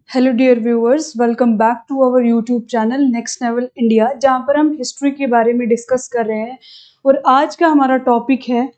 Hello dear viewers, welcome back to our YouTube channel next level India, जहाँ पर हम history के बारे में डिस्कस कर रहे हैं। और आज का हमारा टॉपिक है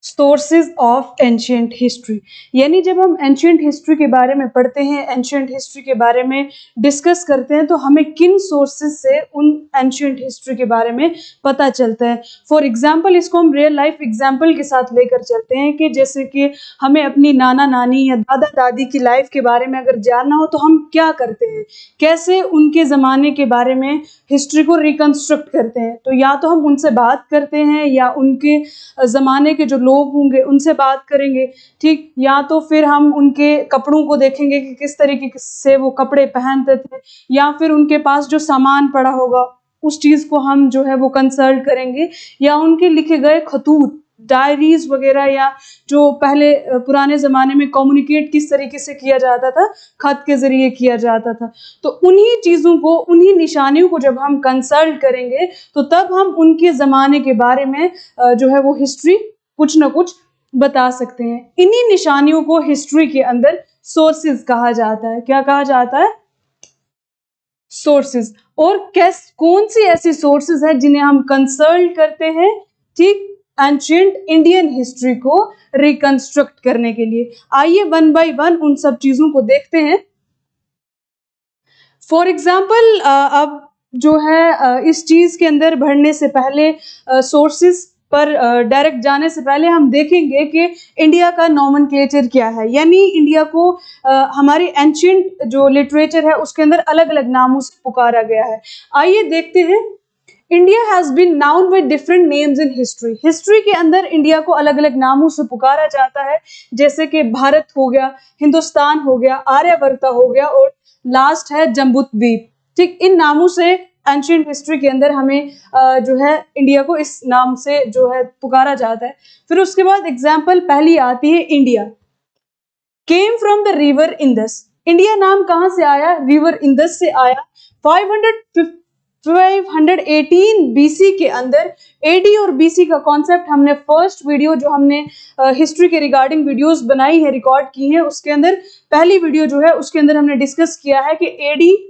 सोर्सेज ऑफ एंशिएंट हिस्ट्री। यानी जब हम एंशिएंट हिस्ट्री के बारे में पढ़ते हैं, एंशिएंट हिस्ट्री के बारे में डिस्कस करते हैं, तो हमें किन सोर्सेज से उन एंशिएंट हिस्ट्री के बारे में पता चलता है। फॉर एग्जांपल, इसको हम रियल लाइफ एग्जांपल के साथ लेकर चलते हैं कि जैसे कि हमें अपनी नाना नानी या दादा दादी की लाइफ के बारे में अगर जानना हो तो हम क्या करते हैं, कैसे उनके ज़माने के बारे में हिस्ट्री को रिकंस्ट्रक्ट करते हैं। तो या तो हम उनसे बात करते हैं या उनके ज़माने के जो लोग होंगे उनसे बात करेंगे, ठीक। या तो फिर हम उनके कपड़ों को देखेंगे कि किस तरीके से वो कपड़े पहनते थे, या फिर उनके पास जो सामान पड़ा होगा उस चीज़ को हम जो है वो कंसल्ट करेंगे, या उनके लिखे गए खतूत, डायरीज वगैरह, या जो पहले पुराने ज़माने में कम्युनिकेट किस तरीके से किया जाता था, खत के ज़रिए किया जाता था। तो उन्हीं चीज़ों को, उन्हीं निशानियों को जब हम कंसल्ट करेंगे तो तब हम उनके ज़माने के बारे में जो है वो हिस्ट्री कुछ ना कुछ बता सकते हैं। इन्हीं निशानियों को हिस्ट्री के अंदर सोर्सेज कहा जाता है। क्या कहा जाता है? सोर्सेज। और कौन सी ऐसी सोर्सेज है जिन्हें हम कंसल्ट करते हैं, ठीक, एंशिएंट इंडियन हिस्ट्री को रिकंस्ट्रक्ट करने के लिए। आइए वन बाय वन उन सब चीजों को देखते हैं। फॉर एग्जाम्पल, अब जो है इस चीज के अंदर बढ़ने से पहले, सोर्सेज पर डायरेक्ट जाने से पहले हम देखेंगे कि इंडिया का नॉमेनक्लेचर क्या है। यानी इंडिया को हमारी एंशिएंट जो लिटरेचर है उसके अंदर अलग अलग नामों से पुकारा गया है। आइए देखते हैं। India has been known by different names in history. History के अंदर इंडिया को अलग अलग नामों से पुकारा जाता है, जैसे कि भारत हो गया, हिंदुस्तान हो गया, आर्यवर्त हो गया, और लास्ट है जम्बूद्वीप, ठीक। इन नामों से एंशिएंट हिस्ट्री के अंदर हमें जो है इंडिया को इस नाम से जो है पुकारा जाता है। फिर उसके बाद एग्जाम्पल पहली आती है India came from the river Indus. India नाम कहाँ से आया? रिवर इंदस से आया। 518 बीसी के अंदर। एडी और बीसी का कॉन्सेप्ट हमने फर्स्ट वीडियो जो हमने हिस्ट्री के रिगार्डिंग वीडियोस बनाई है, रिकॉर्ड की है, उसके अंदर पहली वीडियो जो है उसके अंदर हमने डिस्कस किया है कि एडी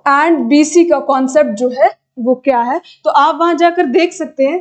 एंड बीसी का कॉन्सेप्ट जो है वो क्या है। तो आप वहां जाकर देख सकते हैं।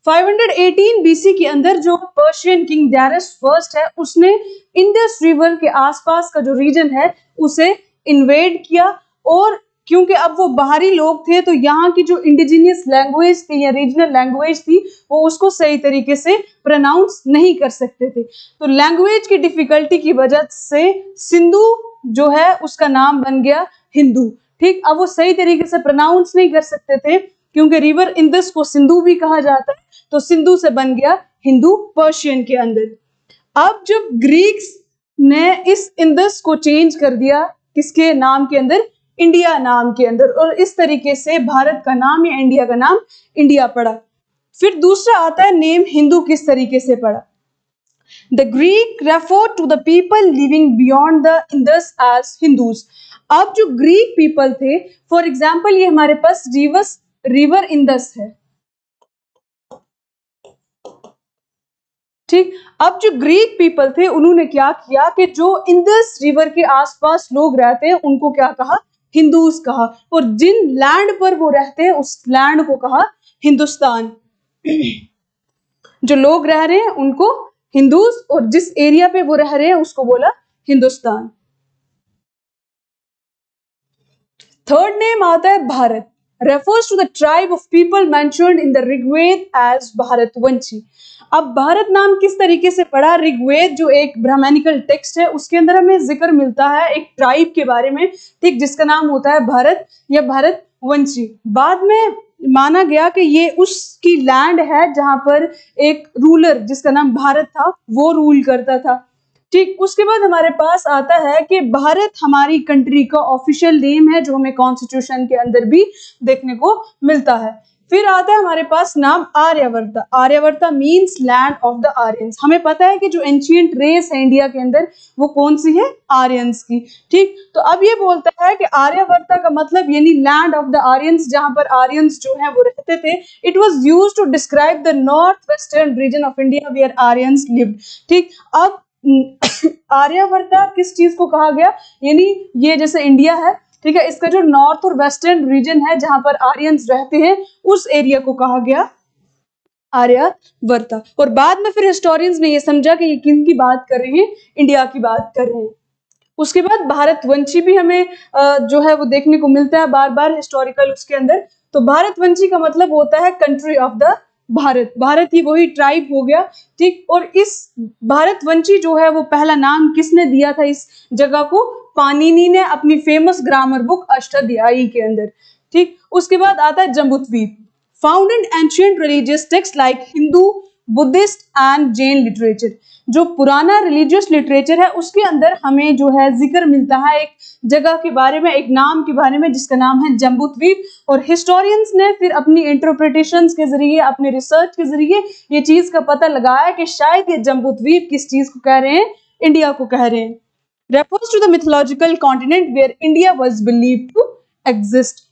518 बीसी के अंदर जो पर्शियन किंग डायरस फर्स्ट है, उसने इंडस रिवर के आसपास का जो रीजन है उसे इन्वेड किया, और क्योंकि अब वो बाहरी लोग थे तो यहाँ की जो इंडिजिनियस लैंग्वेज थी या रीजनल लैंग्वेज थी वो उसको सही तरीके से प्रोनाउंस नहीं कर सकते थे। तो लैंग्वेज की डिफिकल्टी की वजह से सिंधु जो है उसका नाम बन गया हिंदू, ठीक। अब वो सही तरीके से प्रोनाउंस नहीं कर सकते थे क्योंकि रिवर इंदस को सिंधु भी कहा जाता है, तो सिंधु से बन गया हिंदू पर्शियन के अंदर। अब जब ग्रीक्स ने इस इंदस को चेंज कर दिया किसके नाम के अंदर? इंडिया नाम के अंदर, और इस तरीके से भारत का नाम या इंडिया का नाम इंडिया पड़ा। फिर दूसरा आता है नेम हिंदू किस तरीके से पड़ा? The Greek referred to the people living beyond the Indus as Hindus. अब जो ग्रीक पीपल थे, फॉर एग्जाम्पल ये हमारे पास रिवर इंदस है, ठीक। अब जो ग्रीक पीपल थे उन्होंने क्या किया कि जो इंदस रिवर के आसपास लोग रहते हैं उनको क्या कहा? हिंदूज कहा। और जिन लैंड पर वो रहते हैं उस लैंड को कहा हिंदुस्तान। जो लोग रह रहे हैं उनको हिंदूज, और जिस एरिया पे वो रह रहे हैं उसको बोला हिंदुस्तान। थर्ड नेम आता है Bharat, refers to the tribe of people mentioned in the Rigveda as भारतवंशी। अब भारत नाम किस तरीके से पड़ा? ऋग्वेद जो एक ब्राह्मणिकल टेक्स्ट है उसके अंदर हमें जिक्र मिलता है एक ट्राइब के बारे में, ठीक, जिसका नाम होता है भारत या भारतवंशी। बाद में माना गया कि ये उसकी लैंड है जहां पर एक रूलर जिसका नाम भारत था वो रूल करता था, ठीक। उसके बाद हमारे पास आता है कि भारत हमारी कंट्री का ऑफिशियल नेम है जो हमें कॉन्स्टिट्यूशन के अंदर भी देखने को मिलता है। फिर आता है हमारे पास नाम Aryavarta. Aryavarta means land of the Aryans. हमें पता है कि जो एंशिएंट रेस है इंडिया के अंदर वो कौन सी है? आर्यंस की, ठीक। तो अब ये बोलता है कि आर्यवर्त का मतलब यानी लैंड ऑफ द आर्यंस, जहां पर आर्यंस जो है वो रहते थे। It was used to describe the north western region of India where Aryans lived, ठीक। अब आर्यावर्ता किस चीज को कहा गया, यानी ये जैसे इंडिया है, ठीक है, इसका जो नॉर्थ और वेस्टर्न रीजन है जहां पर आर्यंस रहते हैं उस एरिया को कहा गया आर्यावर्ता। और बाद में फिर हिस्टोरियंस ने ये समझा कि ये किन की बात कर रहे हैं, इंडिया की बात कर रहे हैं। उसके बाद भारतवंशी भी हमें जो है वो देखने को मिलता है बार बार हिस्टोरिकल उसके अंदर। तो भारतवंशी का मतलब होता है country of the Bharat, Bharat ही वही ट्राइब हो गया, ठीक। और इस भारतवंशी जो है वो पहला नाम किसने दिया था इस जगह को, पाणिनि ने अपनी फेमस ग्रामर बुक अष्टाध्यायी के अंदर, ठीक। उसके बाद आता है Jambudvipa, found in ancient religious text like Hindu, Buddhist and Jain literature. जो पुराना रिलीजियस लिटरेचर है उसके अंदर हमें जो है जिक्र मिलता है एक जगह के बारे में, एक नाम के बारे में जिसका नाम है जम्बूद्वीप। और हिस्टोरियंस ने फिर अपनी इंटरप्रिटेशंस के जरिए, अपने रिसर्च के जरिए ये चीज का पता लगाया कि शायद ये जम्बूद्वीप किस चीज को कह रहे हैं, इंडिया को कह रहे हैं। Refers to the mythological continent where India was believed to exist.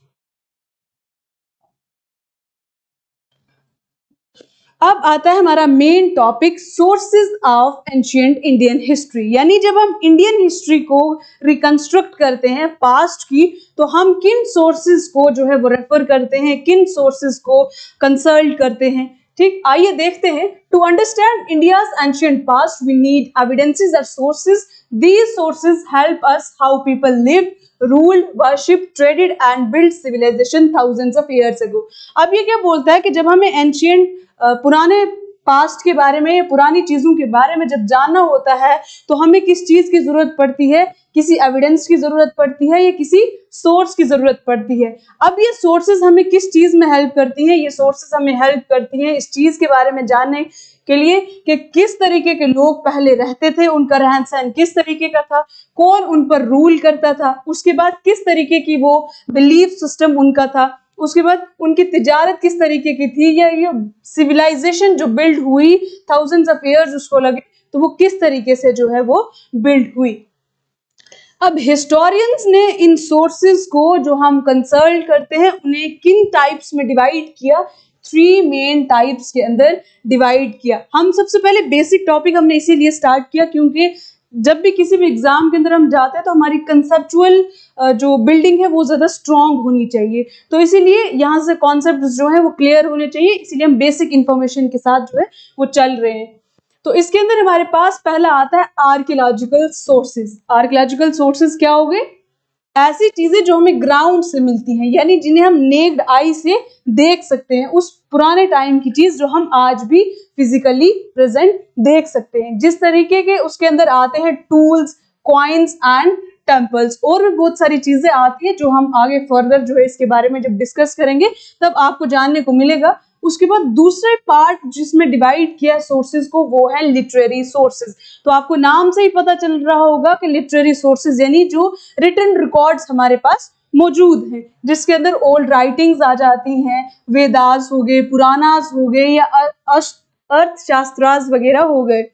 अब आता है हमारा main topic, sources of ancient Indian history. यानी जब हम इंडियन हिस्ट्री को रिकंस्ट्रक्ट करते हैं पास्ट की, तो हम किन सोर्सेज को जो है वो रेफर करते हैं, किन सोर्सेज को कंसल्ट करते हैं, ठीक। आइए देखते हैं। To understand India's ancient past we need evidences और sources. These sources help us how people lived, ruled, worship, traded and build civilisation thousands of years ago. अब ये क्या बोलता है कि जब हमें एंशिएंट पुराने पास्ट के बारे में, पुरानी चीजों के बारे में जब जानना होता है तो हमें किस चीज की जरूरत पड़ती है, किसी एविडेंस की जरूरत पड़ती है या किसी सोर्स की जरूरत पड़ती है। अब ये सोर्सेज हमें किस चीज में हेल्प करती हैं, ये सोर्सेज हमें हेल्प करती हैं इस चीज के बारे में जानने के लिए कि किस तरीके के लोग पहले रहते थे, उनका रहन सहन किस तरीके का था, कौन उन पर रूल करता था, उसके बाद किस तरीके की वो बिलीफ सिस्टम उनका था, उसके बाद उनकी तिजारत किस तरीके की थी, या ये सिविलाइजेशन जो बिल्ड हुई थाउजेंड्स ऑफ इयर्स उसको लगे, तो वो किस तरीके से जो है वो बिल्ड हुई। अब हिस्टोरियंस ने इन सोर्सेज को जो हम कंसल्ट करते हैं उन्हें किन टाइप्स में डिवाइड किया, 3 मेन टाइप्स के अंदर डिवाइड किया। हम सबसे पहले बेसिक टॉपिक हमने इसीलिए स्टार्ट किया क्योंकि जब भी किसी भी एग्जाम के अंदर हम जाते हैं तो हमारी कंसेप्चुअल जो बिल्डिंग है वो ज्यादा स्ट्रांग होनी चाहिए, तो इसीलिए यहाँ से कॉन्सेप्ट जो है वो क्लियर होने चाहिए, इसीलिए हम बेसिक इंफॉर्मेशन के साथ जो है वो चल रहे हैं। तो इसके अंदर हमारे पास पहला आता है आर्कियोलॉजिकल सोर्सेज। आर्कियोलॉजिकल सोर्सेज क्या हो गए, ऐसी चीजें जो हमें ग्राउंड से मिलती हैं, यानी जिन्हें हम नेक्ड आई से देख सकते हैं, उस पुराने टाइम की चीज जो हम आज भी फिजिकली प्रेजेंट देख सकते हैं। जिस तरीके के उसके अंदर आते हैं टूल्स, कॉइन्स एंड टेम्पल्स, और भी बहुत सारी चीजें आती है जो हम आगे फर्दर जो है इसके बारे में जब डिस्कस करेंगे तब आपको जानने को मिलेगा। उसके बाद दूसरे पार्ट जिसमें डिवाइड किया सोर्सेज को वो है लिटरेरी सोर्सेज। तो आपको नाम से ही पता चल रहा होगा कि लिटरेरी सोर्सेज यानी जो रिटन रिकॉर्ड्स हमारे पास मौजूद हैं, जिसके अंदर ओल्ड राइटिंग्स आ जाती हैं, वेदास हो गए, पुराणास हो गए या अर्थशास्त्रास वगैरह हो गए।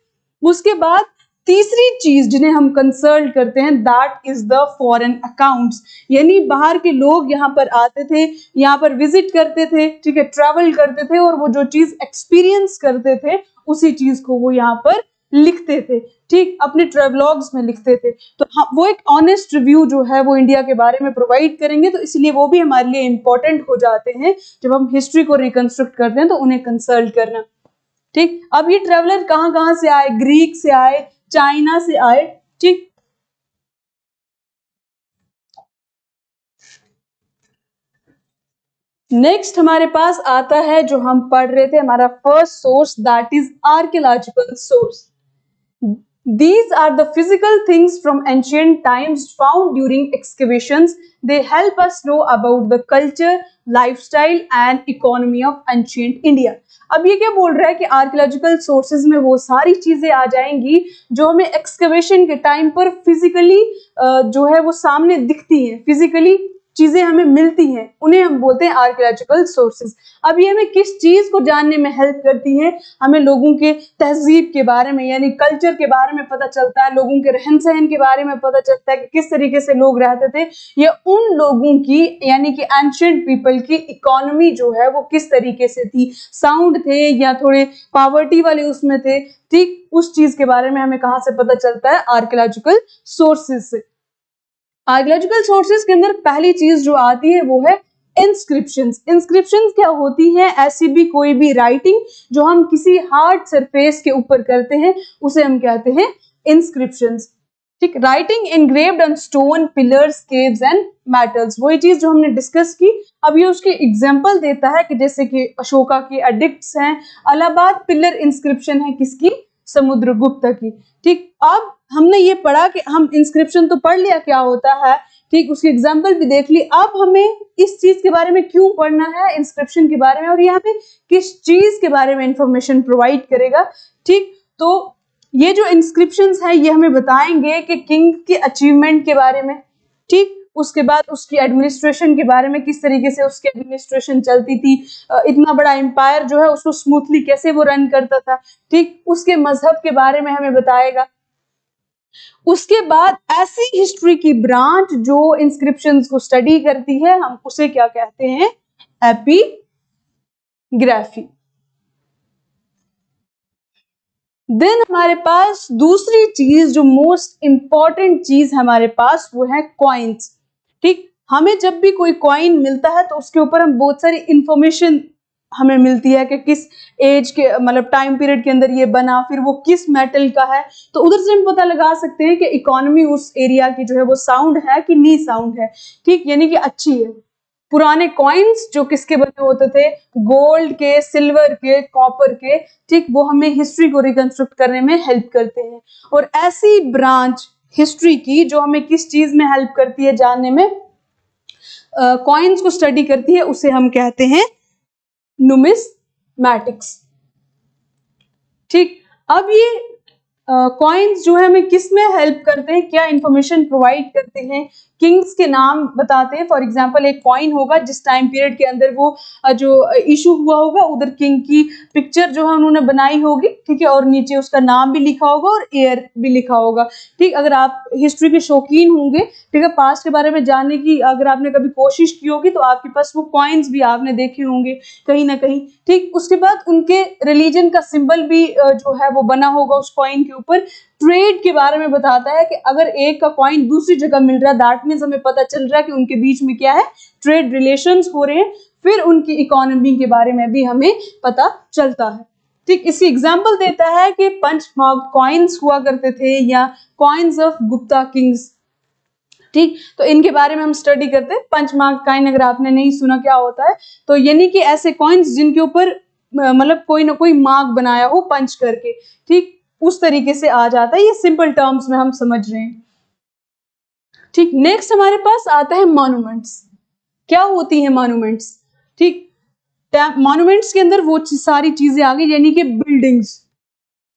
उसके बाद तीसरी चीज जिन्हें हम कंसल्ट करते हैं that is the foreign accounts, यानी बाहर के लोग यहाँ पर आते थे, यहाँ पर विजिट करते थे, ठीक है, ट्रैवल करते थे और वो जो चीज एक्सपीरियंस करते थे उसी चीज को वो यहाँ पर लिखते थे, ठीक, अपने ट्रेवलॉग्स में लिखते थे। तो वो एक ऑनेस्ट रिव्यू जो है वो इंडिया के बारे में प्रोवाइड करेंगे, तो इसलिए वो भी हमारे लिए इंपॉर्टेंट हो जाते हैं जब हम हिस्ट्री को रिकंस्ट्रक्ट करते हैं तो उन्हें कंसल्ट करना, ठीक। अब ये ट्रेवलर कहाँ कहाँ से आए, ग्रीक से आए, चाइना से आए, ठीक। नेक्स्ट हमारे पास आता है जो हम पढ़ रहे थे, हमारा first source that is archaeological source. These are the physical things from ancient times found during excavations. They help us know about the culture, lifestyle and economy of ancient India. अब ये क्या बोल रहा है कि आर्कियोलॉजिकल सोर्सेज में वो सारी चीजें आ जाएंगी जो हमें एक्सकवेशन के टाइम पर फिजिकली जो है वो सामने दिखती हैं, फिजिकली चीजें हमें मिलती हैं उन्हें हम बोलते हैं आर्कियोलॉजिकल सोर्सेज। अब ये हमें किस चीज को जानने में हेल्प करती हैं, हमें लोगों के तहजीब के बारे में यानी कल्चर के बारे में पता चलता है, लोगों के रहन सहन के बारे में पता चलता है कि किस तरीके से लोग रहते थे, या उन लोगों की यानी कि एंशिएंट पीपल की इकोनॉमी जो है वो किस तरीके से थी, साउंड थे या थोड़े पॉवर्टी वाले उसमें थे, ठीक उस चीज के बारे में हमें कहां से पता चलता है, आर्कियोलॉजिकल सोर्सेज से। आर्कियोलॉजिकल सोर्सेज के अंदर पहली चीज जो आती है वो है इंस्क्रिप्शंस। इंस्क्रिप्शंस क्या होती हैं, ऐसी भी कोई भी राइटिंग जो हम किसी हार्ड सरफेस के ऊपर करते हैं उसे हम कहते हैं इंस्क्रिप्शंस, ठीक। Writing engraved on stone, pillars, caves and metals, वही चीज जो हमने डिस्कस की। अब ये उसकी एग्जांपल देता है कि जैसे कि अशोका की एडिक्ट्स हैं, इलाहाबाद पिलर इंस्क्रिप्शन है किसकी, समुद्रगुप्त की, ठीक। अब हमने ये पढ़ा कि हम इंस्क्रिप्शन तो पढ़ लिया क्या होता है, ठीक, उसकी एग्जांपल भी देख ली। अब हमें इस चीज के बारे में क्यों पढ़ना है, इंस्क्रिप्शन के बारे में, और यहाँ पे किस चीज के बारे में इंफॉर्मेशन प्रोवाइड करेगा, ठीक। तो ये जो इंस्क्रिप्शंस है ये हमें बताएंगे कि किंग के अचीवमेंट के बारे में, ठीक, उसके बाद उसकी एडमिनिस्ट्रेशन के बारे में, किस तरीके से उसकी एडमिनिस्ट्रेशन चलती थी, इतना बड़ा एम्पायर जो है उसको स्मूथली कैसे वो रन करता था, ठीक। उसके मजहब के बारे में हमें बताएगा। उसके बाद ऐसी हिस्ट्री की ब्रांच जो इंस्क्रिप्शंस को स्टडी करती है हम उसे क्या कहते हैं, एपिग्राफी। देन हमारे पास दूसरी चीज जो मोस्ट इंपॉर्टेंट चीज हमारे पास वो है कॉइन्स, ठीक। हमें जब भी कोई कॉइन मिलता है तो उसके ऊपर हम बहुत सारी इंफॉर्मेशन हमें मिलती है कि किस एज के मतलब टाइम पीरियड के अंदर ये बना, फिर वो किस मेटल का है, तो उधर से हम पता लगा सकते हैं कि इकोनॉमी उस एरिया की जो है वो साउंड है कि नी साउंड है, ठीक, यानी कि अच्छी है। पुराने कॉइन्स जो किसके बने होते थे, गोल्ड के, सिल्वर के, कॉपर के, ठीक, वो हमें हिस्ट्री को रिकंस्ट्रक्ट करने में हेल्प करते हैं। और ऐसी ब्रांच हिस्ट्री की जो हमें किस चीज में हेल्प करती है जानने में, कॉइन्स को स्टडी करती है, उसे हम कहते हैं नुमिस्मैटिक्स, ठीक। अब ये कॉइन्स जो है हमें किस में हेल्प करते हैं, क्या इंफॉर्मेशन प्रोवाइड करते हैं, किंग्स के नाम बताते हैं। फॉर एग्जांपल एक कॉइन होगा जिस टाइम पीरियड के अंदर वो जो इशू हुआ होगा उधर किंग की पिक्चर जो है उन्होंने बनाई होगी, ठीक है, और नीचे उसका नाम भी लिखा होगा और ईयर भी लिखा होगा, ठीक। अगर आप हिस्ट्री के शौकीन होंगे, ठीक है, पास्ट के बारे में जानने की अगर आपने कभी कोशिश की होगी तो आपके पास वो कॉइन्स भी आपने देखे होंगे कहीं ना कहीं, ठीक। उसके बाद उनके रिलीजन का सिंबल भी जो है वो बना होगा उस कॉइन के ऊपर। ट्रेड के बारे में बताता है कि अगर एक का कॉइन दूसरी जगह मिल रहा है दैट मींस हमें पता चल रहा है कि उनके बीच में क्या है, ट्रेड रिलेशंस हो रहे हैं। फिर उनकी इकोनॉमी के बारे में भी हमें पता चलता है, ठीक। इसकी एग्जांपल देता है कि पंच मार्क कॉइन्स हुआ करते थे या कॉइन्स ऑफ गुप्ता किंग्स, ठीक। तो इनके बारे में हम स्टडी करते हैं। पंच मार्क कॉइन अगर आपने नहीं सुना क्या होता है, तो यानी कि ऐसे कॉइन्स जिनके ऊपर मतलब कोई ना कोई मार्क बनाया हो पंच करके, ठीक, उस तरीके से आ जाता है। ये सिंपल टर्म्स में हम समझ रहे हैं, ठीक। नेक्स्ट हमारे पास आता है मॉन्यूमेंट्स। क्या होती है मॉन्यूमेंट्स, ठीक। मॉन्यूमेंट्स के अंदर वो सारी चीजें आ गई यानी कि बिल्डिंग्स,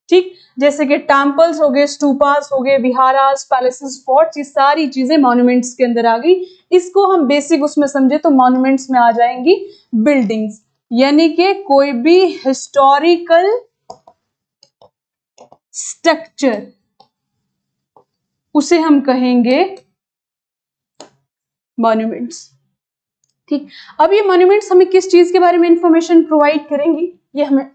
ठीक, जैसे कि टेम्पल्स हो गए, स्टूपास हो गए, विहारास, पैलेसेस, फोर्ट्स, ये सारी चीजें मॉन्यूमेंट्स के अंदर आ गई। इसको हम बेसिक उसमें समझे तो मॉन्यूमेंट्स में आ जाएंगी बिल्डिंग्स, यानी कि कोई भी हिस्टोरिकल स्ट्रक्चर उसे हम कहेंगे मॉन्यूमेंट्स, ठीक। अब ये मॉन्यूमेंट्स हमें किस चीज के बारे में इंफॉर्मेशन प्रोवाइड करेंगी, ये हमें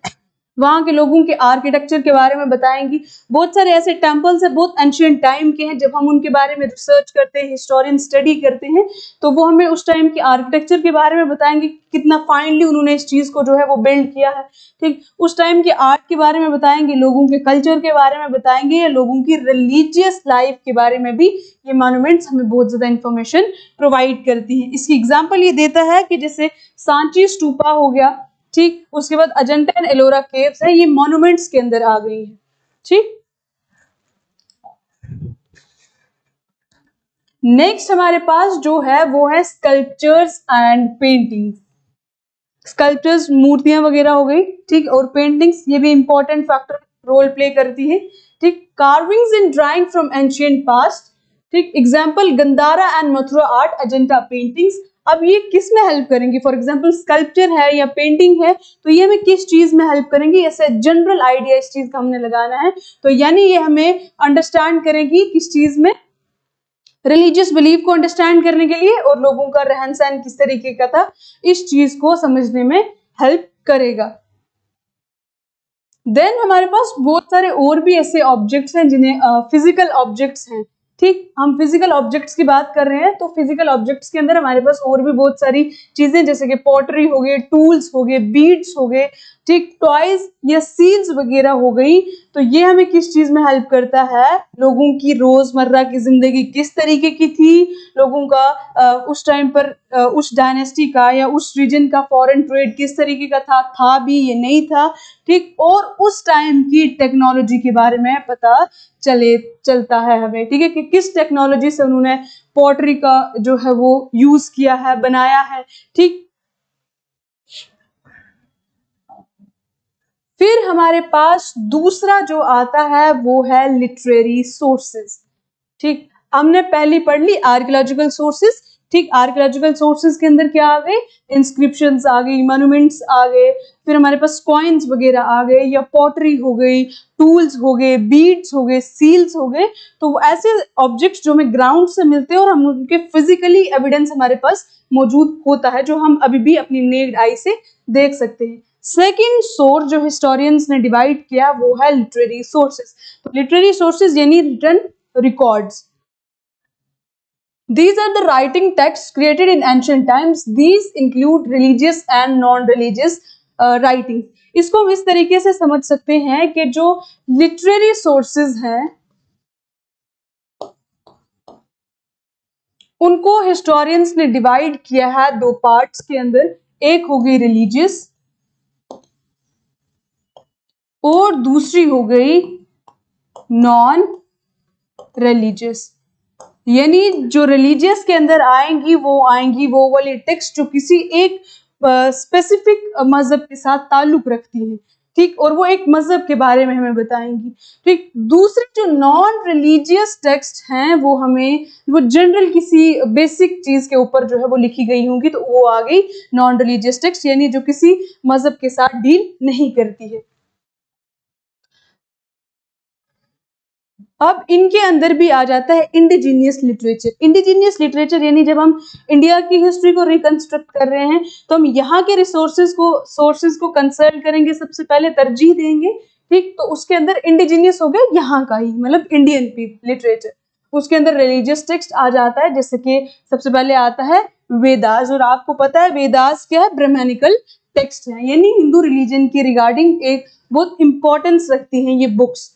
वहां के लोगों के आर्किटेक्चर के बारे में बताएंगी। बहुत सारे ऐसे टेम्पल्स है बहुत एंशिएंट टाइम के हैं, जब हम उनके बारे में रिसर्च करते हैं, हिस्टोरियन स्टडी करते हैं, तो वो हमें उस टाइम के आर्किटेक्चर के बारे में बताएंगे, कितना फाइनली उन्होंने इस चीज को जो है वो बिल्ड किया है, ठीक। उस टाइम के आर्ट के बारे में बताएंगे, लोगों के कल्चर के बारे में बताएंगे, या लोगों की रिलीजियस लाइफ के बारे में भी ये मॉन्यूमेंट्स हमें बहुत ज्यादा इंफॉर्मेशन प्रोवाइड करती है। इसकी एग्जाम्पल ये देता है कि जैसे सांची स्टूपा हो गया, ठीक, उसके बाद अजंता एंड एलोरा केव्स है, ये मॉन्यूमेंट्स के अंदर आ गई है, ठीक। नेक्स्ट हमारे पास जो है वो है स्कल्पचर्स एंड पेंटिंग्स। स्कल्पचर्स मूर्तियां वगैरह हो गई, ठीक, और पेंटिंग्स ये भी इंपॉर्टेंट फैक्टर रोल प्ले करती है, ठीक। Carvings in drawing from ancient past, ठीक, example Gandhara and Mathura art, Ajanta paintings. अब ये किस में हेल्प करेंगी? फॉर एग्जाम्पल स्कल्पचर है या पेंटिंग है, तो ये हमें किस चीज में हेल्प करेंगी? ऐसे जनरल आइडिया इस चीज का हमने लगाना है, तो यानी ये हमें अंडरस्टैंड करेंगी किस चीज में? रिलीजियस बिलीफ को अंडरस्टैंड करने के लिए, और लोगों का रहन सहन किस तरीके का था, इस चीज को समझने में हेल्प करेगा। देन हमारे पास बहुत सारे और भी ऐसे ऑब्जेक्ट्स हैं जिन्हें फिजिकल ऑब्जेक्ट्स हैं। ठीक, हम फिजिकल ऑब्जेक्ट्स की बात कर रहे हैं, तो फिजिकल ऑब्जेक्ट्स के अंदर हमारे पास और भी बहुत सारी चीजें, जैसे कि पॉटरी हो गए, टूल्स हो गए, बीड्स हो गए, ठीक, टॉयज या सील्स वगैरह हो गई। तो ये हमें किस चीज में हेल्प करता है? लोगों की रोजमर्रा की जिंदगी किस तरीके की थी, लोगों का उस टाइम पर उस डायनेस्टी का या उस रीजन का फॉरेन ट्रेड किस तरीके का था भी ये नहीं था, ठीक, और उस टाइम की टेक्नोलॉजी के बारे में पता चलता है हमें, ठीक है, कि किस टेक्नोलॉजी से उन्होंने पॉटरी का जो है वो यूज किया है, बनाया है। ठीक, फिर हमारे पास दूसरा जो आता है वो है लिटरेरी सोर्सेस। ठीक, हमने पहली पढ़ ली आर्कियोलॉजिकल सोर्सेस। ठीक, आर्कियोलॉजिकल सोर्सेस के अंदर क्या आ गए? इंस्क्रिप्शंस आ गई, मॉन्यूमेंट्स आ गए, फिर हमारे पास कॉइन्स वगैरह आ गए, या पॉटरी हो गई, टूल्स हो गए, बीड्स हो गए, सील्स हो गए। तो ऐसे ऑब्जेक्ट्स जो हमें ग्राउंड से मिलते हैं और हम उनके फिजिकली एविडेंस हमारे पास मौजूद होता है, जो हम अभी भी अपनी नेक्ड आई से देख सकते हैं। सेकेंड सोर्स जो हिस्टोरियंस ने डिवाइड किया वो है लिटरेरी सोर्सेस। तो लिटरेरी सोर्सेस यानी written records. These are the writing texts created in ancient times. These include religious and non-religious writings. इसको हम इस तरीके से समझ सकते हैं कि जो लिटरेरी सोर्सेज हैं उनको हिस्टोरियंस ने डिवाइड किया है दो पार्ट्स के अंदर। एक हो गई रिलीजियस और दूसरी हो गई नॉन रिलीजियस। यानी जो रिलीजियस के अंदर आएंगी वो वाली टेक्स्ट जो किसी एक स्पेसिफिक मजहब के साथ ताल्लुक रखती हैं, ठीक, और वो एक मजहब के बारे में हमें बताएंगी। ठीक, दूसरे जो नॉन रिलीजियस टेक्स्ट हैं वो हमें वो जनरल किसी बेसिक चीज के ऊपर जो है वो लिखी गई होंगी, तो वो आ गई नॉन रिलीजियस टेक्स्ट, यानी जो किसी मजहब के साथ डील नहीं करती है। अब इनके अंदर भी आ जाता है इंडिजीनियस लिटरेचर। इंडिजीनियस लिटरेचर यानी जब हम इंडिया की हिस्ट्री को रिकंस्ट्रक्ट कर रहे हैं तो हम यहाँ के सोर्सेज को कंसल्ट करेंगे, सबसे पहले तरजीह देंगे। ठीक, तो उसके अंदर इंडिजीनियस हो गया यहाँ का ही, मतलब इंडियन लिटरेचर। उसके अंदर रिलीजियस टेक्स्ट आ जाता है, जैसे कि सबसे पहले आता है वेदास, और आपको पता है वेदास क्या है? ब्राह्मणिकल टेक्स्ट है, यानी हिंदू रिलीजन की रिगार्डिंग एक बहुत इंपॉर्टेंस रखती हैं ये बुक्स।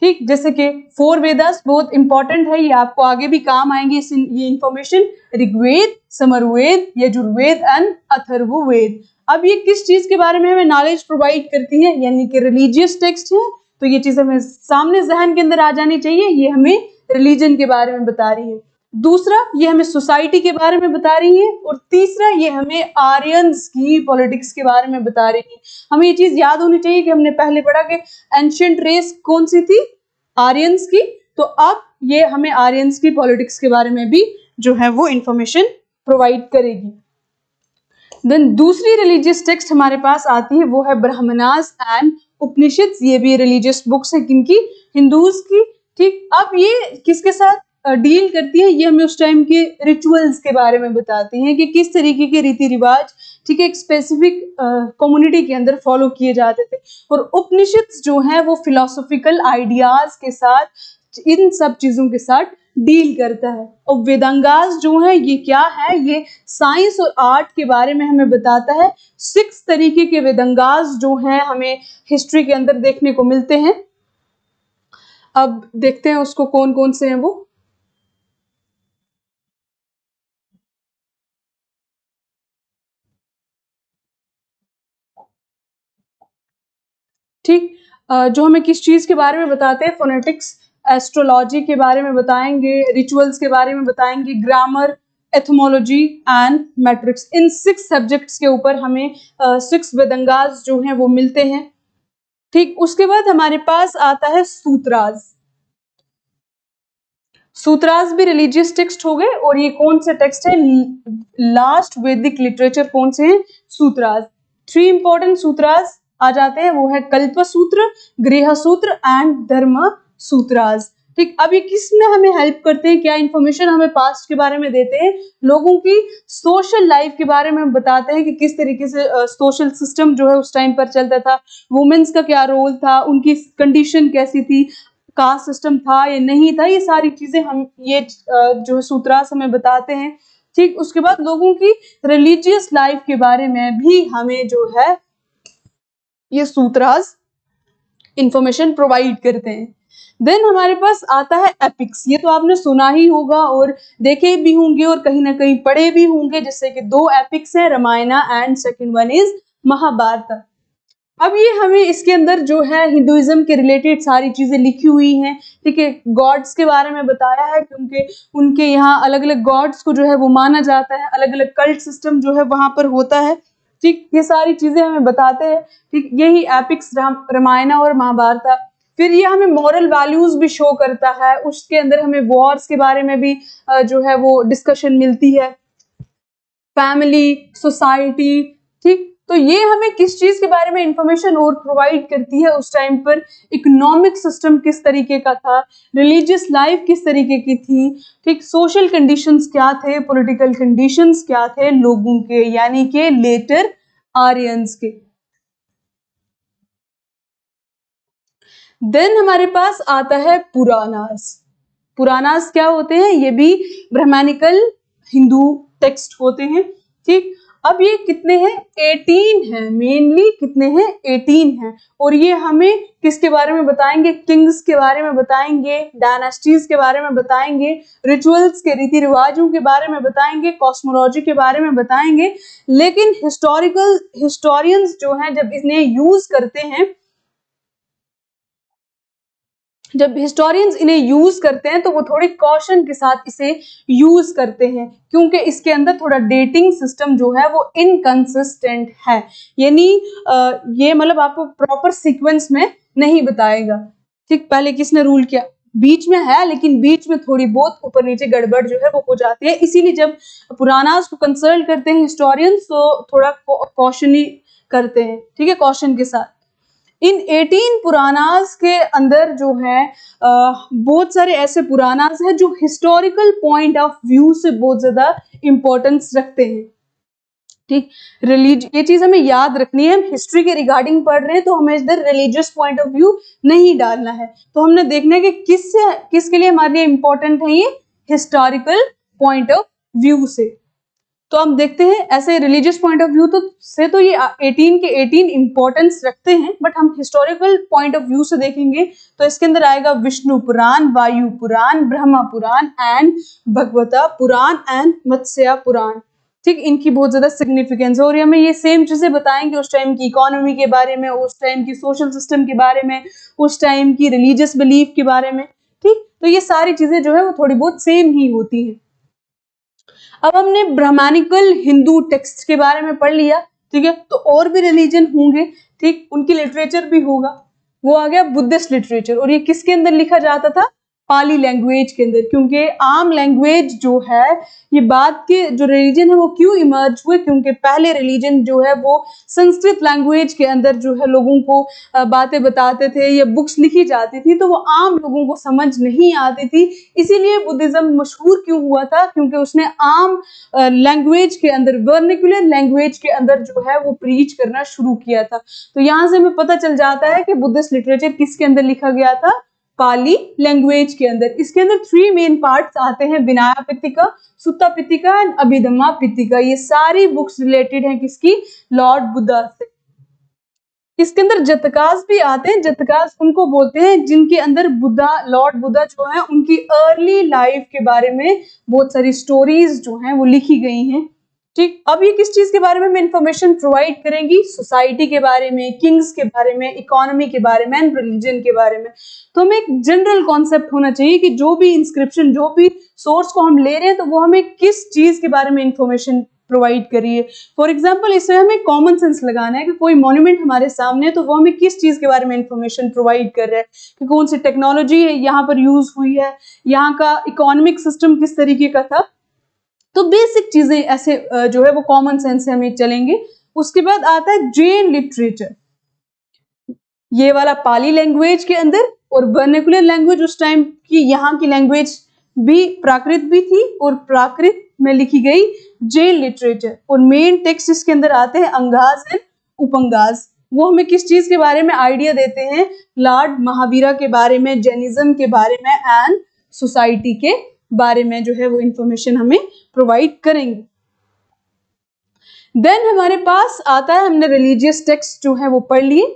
ठीक, जैसे कि 4 वेदास बहुत इंपॉर्टेंट है, ये आपको आगे भी काम आएंगे ये इंफॉर्मेशन। ऋग्वेद, समरवेद, यजुर्वेद एंड अथर्ववेद। अब ये किस चीज के बारे में हमें नॉलेज प्रोवाइड करती है? यानी कि रिलीजियस टेक्स्ट है, तो ये चीज हमें सामने जहन के अंदर आ जानी चाहिए, ये हमें रिलीजन के बारे में बता रही है। दूसरा, ये हमें सोसाइटी के बारे में बता रही है, और तीसरा, ये हमें आर्यंस की पॉलिटिक्स के बारे में बता रही है। हमें ये चीज याद होनी चाहिए कि हमने पहले पढ़ा कि एंशिएंट रेस कौन सी थी? आर्यंस की। तो अब ये हमें आर्यंस की पॉलिटिक्स के बारे में भी जो है वो इंफॉर्मेशन प्रोवाइड करेगी। देन दूसरी रिलीजियस टेक्स्ट हमारे पास आती है, वो है ब्राह्मणास एंड उपनिषद। ये भी रिलीजियस बुक्स है, किनकी? हिंदूज की। ठीक, अब ये किसके साथ डील करती है? ये हमें उस टाइम के रिचुअल्स के बारे में बताती हैं कि किस तरीके के रीति रिवाज, ठीक है, एक स्पेसिफिक कम्युनिटी के अंदर फॉलो किए जाते थे। और उपनिषद जो है वो फिलोसॉफिकल आइडियाज के साथ, इन सब चीजों के साथ डील करता है। और वेदांगास जो है ये क्या है? ये साइंस और आर्ट के बारे में हमें बताता है। 6 तरीके के वेदांगास जो हैं हमें हिस्ट्री के अंदर देखने को मिलते हैं। अब देखते हैं उसको कौन कौन से हैं वो। ठीक, जो हमें किस चीज के बारे में बताते हैं? फोनेटिक्स, एस्ट्रोलॉजी के बारे में बताएंगे, रिचुअल्स के बारे में बताएंगे, ग्रामर, एथमोलॉजी एंड मैट्रिक्स। इन 6 सब्जेक्ट्स के ऊपर हमें 6 वेदांगास जो हैं वो मिलते हैं। ठीक, उसके बाद हमारे पास आता है सूत्रास। सूत्रास भी रिलीजियस टेक्स्ट हो गए, और ये कौन से टेक्स्ट है, लास्ट वैदिक लिटरेचर कौन से हैं, सूत्रास। 3 इंपॉर्टेंट सूत्रास आ जाते हैं, वो है कल्प सूत्र, गृह सूत्र एंड धर्म सूत्रास। ठीक, अब ये किस में हमें हेल्प करते हैं, क्या इंफॉर्मेशन हमें पास्ट के बारे में देते हैं, लोगों की सोशल लाइफ के बारे में हम बताते हैं कि किस तरीके से सोशल सिस्टम जो है उस टाइम पर चलता था, वुमेन्स का क्या रोल था, उनकी कंडीशन कैसी थी, कास्ट सिस्टम था या नहीं था, ये सारी चीजें हम ये जो है सूत्रास हमें बताते हैं। ठीक, उसके बाद लोगों की रिलीजियस लाइफ के बारे में भी हमें जो है ये सूत्रास इंफॉर्मेशन प्रोवाइड करते हैं। देन हमारे पास आता है एपिक्स, ये तो आपने सुना ही होगा और देखे भी होंगे और कहीं ना कहीं पढ़े भी होंगे, जैसे कि 2 एपिक्स हैं, Ramayana and second one is Mahabharat. अब ये हमें इसके अंदर जो है हिंदुइज्म के रिलेटेड सारी चीजें लिखी हुई हैं। ठीक है, गॉड्स के बारे में बताया है कि उनके यहाँ अलग अलग गॉड्स को जो है वो माना जाता है, अलग अलग कल्ट सिस्टम जो है वहां पर होता है। ठीक, ये सारी चीजें हमें बताते हैं। ठीक, यही एपिक्स रामायण और महाभारत। फिर ये हमें मॉरल वैल्यूज भी शो करता है, उसके अंदर हमें वॉर्स के बारे में भी जो है वो डिस्कशन मिलती है, फैमिली, सोसाइटी। ठीक, तो ये हमें किस चीज के बारे में इंफॉर्मेशन और प्रोवाइड करती है, उस टाइम पर इकोनॉमिक सिस्टम किस तरीके का था, रिलीजियस लाइफ किस तरीके की थी, ठीक, सोशल कंडीशंस क्या थे, पॉलिटिकल कंडीशंस क्या थे लोगों के, यानी के लेटर आर्यंस के। देन हमारे पास आता है पुराणास। पुराणास क्या होते हैं, ये भी ब्राह्मणिकल हिंदू टेक्स्ट होते हैं। ठीक, अब ये कितने हैं, 18 हैं, मेनली कितने हैं, 18 हैं, और ये हमें किसके बारे में बताएंगे, किंग्स के बारे में बताएंगे, डायनेस्टीज के बारे में बताएंगे, रिचुअल्स के रीति रिवाजों के बारे में बताएंगे, कॉस्मोलॉजी के बारे में बताएंगे। लेकिन हिस्टोरियंस जो हैं जब इन्हें यूज करते हैं, जब हिस्टोरियंस इन्हें यूज करते हैं तो वो थोड़ी कॉशन के साथ इसे यूज करते हैं, क्योंकि इसके अंदर थोड़ा डेटिंग सिस्टम जो है वो इनकंसिस्टेंट है, यानी ये मतलब आपको प्रॉपर सीक्वेंस में नहीं बताएगा। ठीक, पहले किसने रूल किया, बीच में है, लेकिन बीच में थोड़ी बहुत ऊपर नीचे गड़बड़ जो है वो हो जाती है, इसीलिए जब पुरानास को कंसल्ट करते हैं हिस्टोरियंस तो थोड़ा कॉशन ही करते हैं। ठीक है, कॉशन के साथ। इन 18 पुरानास के अंदर जो है बहुत सारे ऐसे पुरानास हैं जो हिस्टोरिकल पॉइंट ऑफ व्यू से बहुत ज्यादा इंपॉर्टेंस रखते हैं। ठीक, ये चीज हमें याद रखनी है, हम हिस्ट्री के रिगार्डिंग पढ़ रहे हैं तो हमें इधर रिलीजियस पॉइंट ऑफ व्यू नहीं डालना है, तो हमने देखना है कि किसके लिए हमारे लिए इंपॉर्टेंट है ये हिस्टोरिकल पॉइंट ऑफ व्यू से। तो हम देखते हैं ऐसे रिलीजियस पॉइंट ऑफ व्यू तो ये 18 के 18 इंपॉर्टेंस रखते हैं, बट हम हिस्टोरिकल पॉइंट ऑफ व्यू से देखेंगे तो इसके अंदर आएगा विष्णु पुराण, वायु पुराण, ब्रह्मा पुराण एंड भगवता पुराण एंड मत्स्य पुराण। ठीक, इनकी बहुत ज्यादा सिग्निफिकेंस है और हमें ये सेम चीजें बताएंगे उस टाइम की इकोनॉमी के बारे में, उस टाइम की सोशल सिस्टम के बारे में, उस टाइम की रिलीजियस बिलीफ के बारे में। ठीक, तो ये सारी चीजें जो है वो थोड़ी बहुत सेम ही होती हैं। अब हमने ब्राह्मणिकल हिंदू टेक्स्ट के बारे में पढ़ लिया। ठीक है, तो और भी रिलीजन होंगे, ठीक, उनकी लिटरेचर भी होगा, वो आ गया बुद्धिस्ट लिटरेचर, और ये किसके अंदर लिखा जाता था, पाली लैंग्वेज के अंदर, क्योंकि आम लैंग्वेज जो है ये बाद के जो रिलीजन है वो क्यों इमर्ज हुए, क्योंकि पहले रिलीजन जो है वो संस्कृत लैंग्वेज के अंदर जो है लोगों को बातें बताते थे या बुक्स लिखी जाती थी, तो वो आम लोगों को समझ नहीं आती थी। इसीलिए बुद्धिज्म मशहूर क्यों हुआ था, क्योंकि उसने आम लैंग्वेज के अंदर, वर्निकुलर लैंग्वेज के अंदर जो है वो प्रीच करना शुरू किया था। तो यहाँ से हमें पता चल जाता है कि बुद्धिस्ट लिटरेचर किसके अंदर लिखा गया था, पाली लैंग्वेज के अंदर। इसके अंदर 3 मेन पार्ट्स आते हैं, विनया पिटका, सुत्ता पिटका एंड अभिधम्मा पिटका। ये सारी बुक्स रिलेटेड हैं किसकी, लॉर्ड बुद्धा से। इसके अंदर जतकास भी आते हैं, जतकास उनको बोलते हैं जिनके अंदर बुद्धा, लॉर्ड बुद्धा जो है उनकी अर्ली लाइफ के बारे में बहुत सारी स्टोरीज जो हैं वो लिखी गई हैं। ठीक, अब ये किस चीज के बारे में इंफॉर्मेशन प्रोवाइड करेंगी, सोसाइटी के बारे में, किंग्स के बारे में, इकोनॉमी के बारे में एंड रिलीजन के बारे में। तो हमें एक जनरल कॉन्सेप्ट होना चाहिए कि जो भी इंस्क्रिप्शन, जो भी सोर्स को हम ले रहे हैं तो वो हमें किस चीज के बारे में इंफॉर्मेशन प्रोवाइड करी है। फॉर एग्जाम्पल इसमें हमें कॉमन सेंस लगाना है कि कोई मॉन्यूमेंट हमारे सामने है तो वो हमें किस चीज के बारे में इंफॉर्मेशन प्रोवाइड कर रहा है, कि कौन सी टेक्नोलॉजी यहाँ पर यूज हुई है, यहाँ का इकोनॉमिक सिस्टम किस तरीके का था। तो बेसिक चीजें ऐसे जो है वो कॉमन सेंस से हमें चलेंगे। उसके बाद आता है जैन लिटरेचर, ये वाला पाली लैंग्वेज के अंदर, और वर्नाकुलर लैंग्वेज उस टाइम की यहाँ की लैंग्वेज भी प्राकृत भी थी और प्राकृत में लिखी गई जैन लिटरेचर। और मेन टेक्स्ट इसके अंदर आते हैं अंगाज एंड उपंगाज। वो हमें किस चीज के बारे में आइडिया देते हैं, लॉर्ड महावीरा के बारे में, जैनिज्म के बारे में एंड सोसाइटी के बारे में जो है वो इंफॉर्मेशन हमें प्रोवाइड करेंगे। देन हमारे पास आता है, हमने रिलीजियस टेक्स्ट जो है वो पढ़ लिए,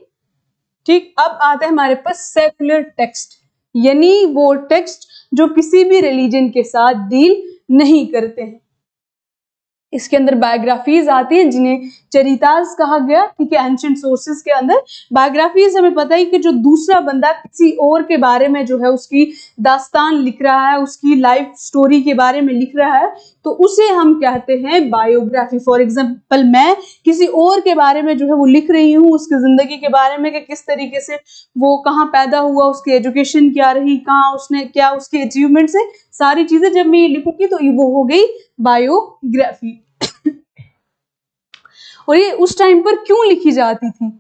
ठीक। अब आता है हमारे पास सेकुलर टेक्स्ट, यानी वो टेक्स्ट जो किसी भी रिलीजन के साथ डील नहीं करते हैं। इसके अंदर बायोग्राफीज आती हैं जिन्हें चरिताज कहा गया, ठीक है। एंशिएंट सोर्सेज के अंदर बायोग्राफीज हमें पता है कि जो दूसरा बंदा किसी और के बारे में जो है उसकी दास्तान लिख रहा है, उसकी लाइफ स्टोरी के बारे में लिख रहा है, तो उसे हम कहते हैं बायोग्राफी। फॉर एग्जाम्पल मैं किसी और के बारे में जो है वो लिख रही हूँ, उसकी जिंदगी के बारे में कि किस तरीके से वो कहाँ पैदा हुआ, उसकी एजुकेशन क्या रही, कहाँ उसने क्या उसके अचीवमेंट्स है, सारी चीजें जब मैं ये लिखूंगी तो वो हो गई बायोग्राफी। और ये उस टाइम पर क्यों लिखी जाती थी,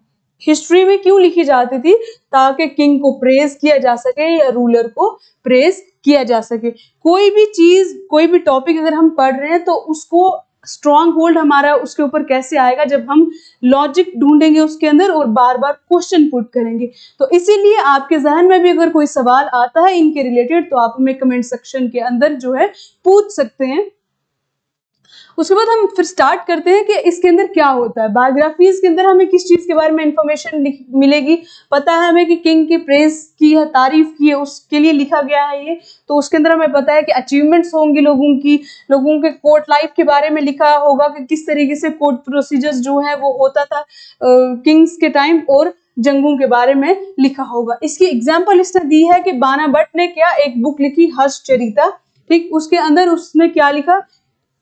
हिस्ट्री में क्यों लिखी जाती थी, ताकि किंग को प्रेज किया जा सके या रूलर को प्रेज किया जा सके। कोई भी चीज, कोई भी टॉपिक अगर हम पढ़ रहे हैं तो उसको स्ट्रॉन्ग होल्ड हमारा उसके ऊपर कैसे आएगा, जब हम लॉजिक ढूंढेंगे उसके अंदर और बार बार क्वेश्चन पुट करेंगे। तो इसीलिए आपके जहन में भी अगर कोई सवाल आता है इनके रिलेटेड तो आप हमें कमेंट सेक्शन के अंदर जो है पूछ सकते हैं। उसके बाद हम फिर स्टार्ट करते हैं कि इसके अंदर क्या होता है। बायोग्राफीज के अंदर हमें किस चीज के बारे में इंफॉर्मेशन मिलेगी, पता है हमें कि किंग की प्रेज की है, तारीफ की है, उसके लिए लिखा गया है ये। तो उसके अंदर हमें पता है कि अचीवमेंट्स होंगी लोगों की, लोगों के कोर्ट लाइफ के बारे में लिखा होगा कि किस तरीके से कोर्ट प्रोसीजर्स जो है वो होता था किंग्स के टाइम, और जंगों के बारे में लिखा होगा। इसकी एग्जाम्पल इसने दी है कि बाना भट्ट ने क्या एक बुक लिखी हर्षचरिता, ठीक। उसके अंदर उसने क्या लिखा,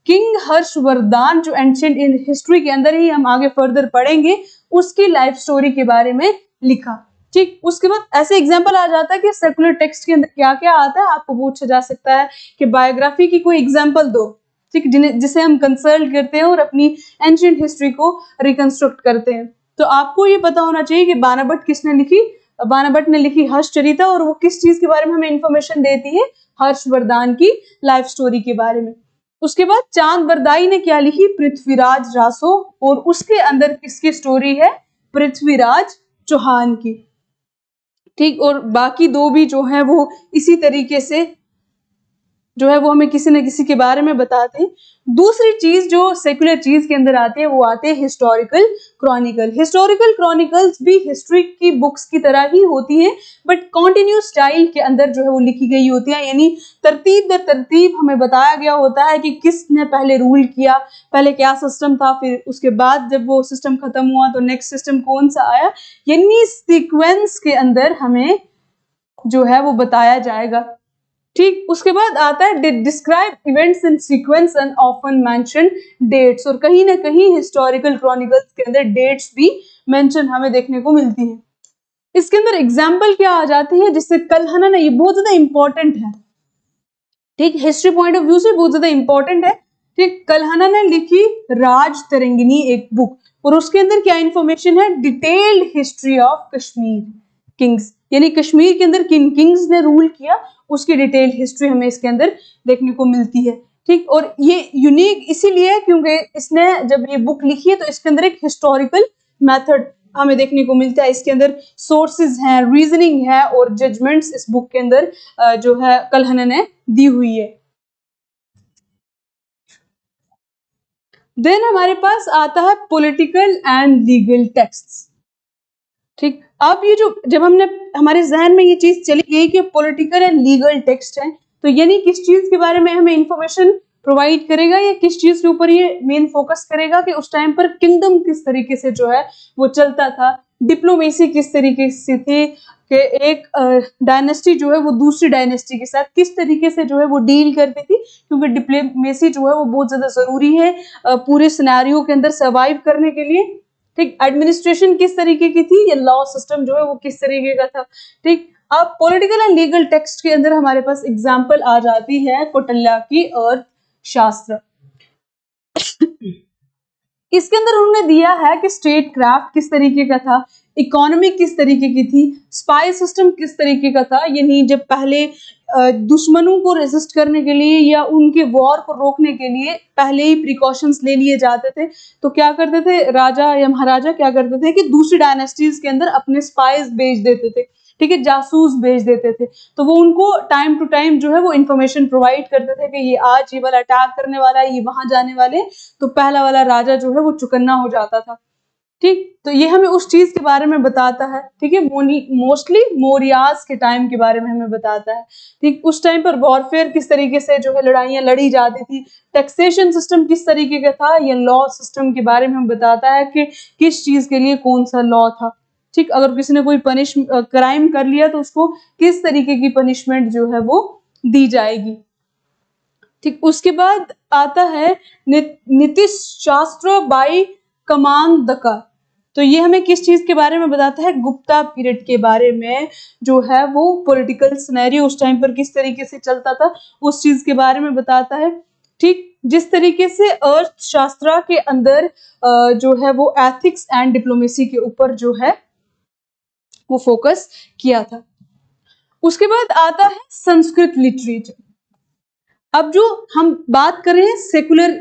किंग हर्षवर्धन, जो एंशिएंट इन हिस्ट्री के अंदर ही हम आगे फर्दर पढ़ेंगे, उसकी लाइफ स्टोरी के बारे में लिखा, ठीक। उसके बाद ऐसे एग्जांपल आ जाता है कि सेकुलर टेक्स्ट के अंदर क्या क्या आता है, आपको पूछा जा सकता है कि बायोग्राफी की कोई एग्जांपल दो, ठीक, जिसे हम कंसल्ट करते हैं और अपनी एंशिएंट हिस्ट्री को रिकंस्ट्रक्ट करते हैं। तो आपको ये पता होना चाहिए कि बाना भट्ट किसने लिखी, बाना भट्ट ने लिखी हर्षचरिता, और वो किस चीज के बारे में हमें इंफॉर्मेशन देती है, हर्षवर्धन की लाइफ स्टोरी के बारे में। उसके बाद चांद बरदाई ने क्या लिखी, पृथ्वीराज रासो, और उसके अंदर किसकी स्टोरी है, पृथ्वीराज चौहान की, ठीक। और बाकी दो भी जो है वो इसी तरीके से जो है वो हमें किसी न किसी के बारे में बताते हैं। दूसरी चीज जो सेकुलर चीज के अंदर आती है वो आते हैं हिस्टोरिकल क्रॉनिकल। हिस्टोरिकल क्रॉनिकल्स भी हिस्ट्री की बुक्स की तरह ही होती हैं, बट कॉन्टिन्यूस स्टाइल के अंदर जो है वो लिखी गई होती है, यानी तरतीब दर तरतीब हमें बताया गया होता है कि किसने पहले रूल किया, पहले क्या सिस्टम था, फिर उसके बाद जब वो सिस्टम खत्म हुआ तो नेक्स्ट सिस्टम कौन सा आया, यानी सीक्वेंस के अंदर हमें जो है वो बताया जाएगा, ठीक। उसके बाद आता है describe events in sequence and often mention dates, और कहीं ना कहीं हिस्टोरिकल क्रॉनिकल्स के अंदर डेट्स भी मेंशन हमें देखने को मिलती हैं। इसके अंदर एग्जांपल क्या आ जाती है, जिससे कलहनन है, ये बहुत ज्यादा इंपॉर्टेंट है, ठीक, हिस्ट्री पॉइंट ऑफ व्यू से बहुत ज्यादा इंपॉर्टेंट है, ठीक। कलहनन ने लिखी राज तरंगिनी एक बुक, और उसके अंदर क्या इंफॉर्मेशन है, detailed history of Kashmir Kings, यानी कश्मीर के अंदर किन किंग्स ने रूल किया उसकी डिटेल्ड हिस्ट्री हमें इसके अंदर देखने को मिलती है, ठीक। और ये यूनिक इसीलिए क्योंकि इसने जब ये बुक लिखी है तो इसके अंदर एक हिस्टोरिकल मेथड हमें देखने को मिलता है, इसके अंदर सोर्सेज हैं, रीजनिंग है और जजमेंट्स इस बुक के अंदर जो है कलहनन ने दी हुई है। देन हमारे पास आता है पॉलिटिकल एंड लीगल टेक्स्ट्स, ठीक। अब ये जो जब हमने हमारे जहन में ये चीज चली गई कि पॉलिटिकल एंड लीगल टेक्स्ट है, तो यानी किस चीज के बारे में हमें इंफॉर्मेशन प्रोवाइड करेगा या किस चीज के ऊपर ये मेन फोकस करेगा कि उस टाइम पर किंगडम किस तरीके से जो है वो चलता था, डिप्लोमेसी किस तरीके से थी, कि एक डायनेस्टी जो है वो दूसरी डायनेस्टी के साथ किस तरीके से जो है वो डील करती थी, क्योंकि डिप्लोमेसी जो है वो बहुत ज्यादा जरूरी है पूरे सिनेरियो के अंदर सर्वाइव करने के लिए। ठीक, एडमिनिस्ट्रेशन किस तरीके की थी, ये लॉ सिस्टम जो है वो किस तरीके का था। ठीक, अब पॉलिटिकल एंड लीगल टेक्स्ट के अंदर हमारे पास एग्जाम्पल आ जाती है कौटिल्य की अर्थशास्त्र। इसके अंदर उन्होंने दिया है कि स्टेट क्राफ्ट किस तरीके का था, इकोनॉमी किस तरीके की थी, स्पाई सिस्टम किस तरीके का था, यानी जब पहले दुश्मनों को रेजिस्ट करने के लिए या उनके वॉर को रोकने के लिए पहले ही प्रिकॉशंस ले लिए जाते थे, तो क्या करते थे राजा या महाराजा, क्या करते थे कि दूसरी डायनेस्टीज के अंदर अपने स्पाइस भेज देते थे। ठीक है, जासूस भेज देते थे, तो वो उनको टाइम टू टाइम जो है वो इंफॉर्मेशन प्रोवाइड करते थे कि ये आज ये वाला अटैक करने वाला है, ये वहां जाने वाले, तो पहला वाला राजा जो है वो चुकन्ना हो जाता था। ठीक, तो ये हमें उस चीज के बारे में बताता है। ठीक है, मोस्टली मौर्यास के टाइम के बारे में हमें बताता है। ठीक, उस टाइम पर वॉरफेयर किस तरीके से जो है लड़ाइयां लड़ी जाती थी, टैक्सेशन सिस्टम किस तरीके का था, ये लॉ सिस्टम के बारे में हमें बताता है कि किस चीज के लिए कौन सा लॉ था। ठीक, अगर किसी ने कोई क्राइम कर लिया तो उसको किस तरीके की पनिशमेंट जो है वो दी जाएगी। ठीक, उसके बाद आता है नीतिश शास्त्र बाई कमांडका। तो ये हमें किस चीज के बारे में बताता है, गुप्ता पीरियड के बारे में जो है वो पॉलिटिकल सिनेरियो उस टाइम पर किस तरीके से चलता था उस चीज के बारे में बताता है। ठीक, जिस तरीके से अर्थशास्त्र के अंदर जो है वो एथिक्स एंड डिप्लोमेसी के ऊपर जो है वो फोकस किया था। उसके बाद आता है संस्कृत लिटरेचर। अब जो हम बात कर रहे हैं सेकुलर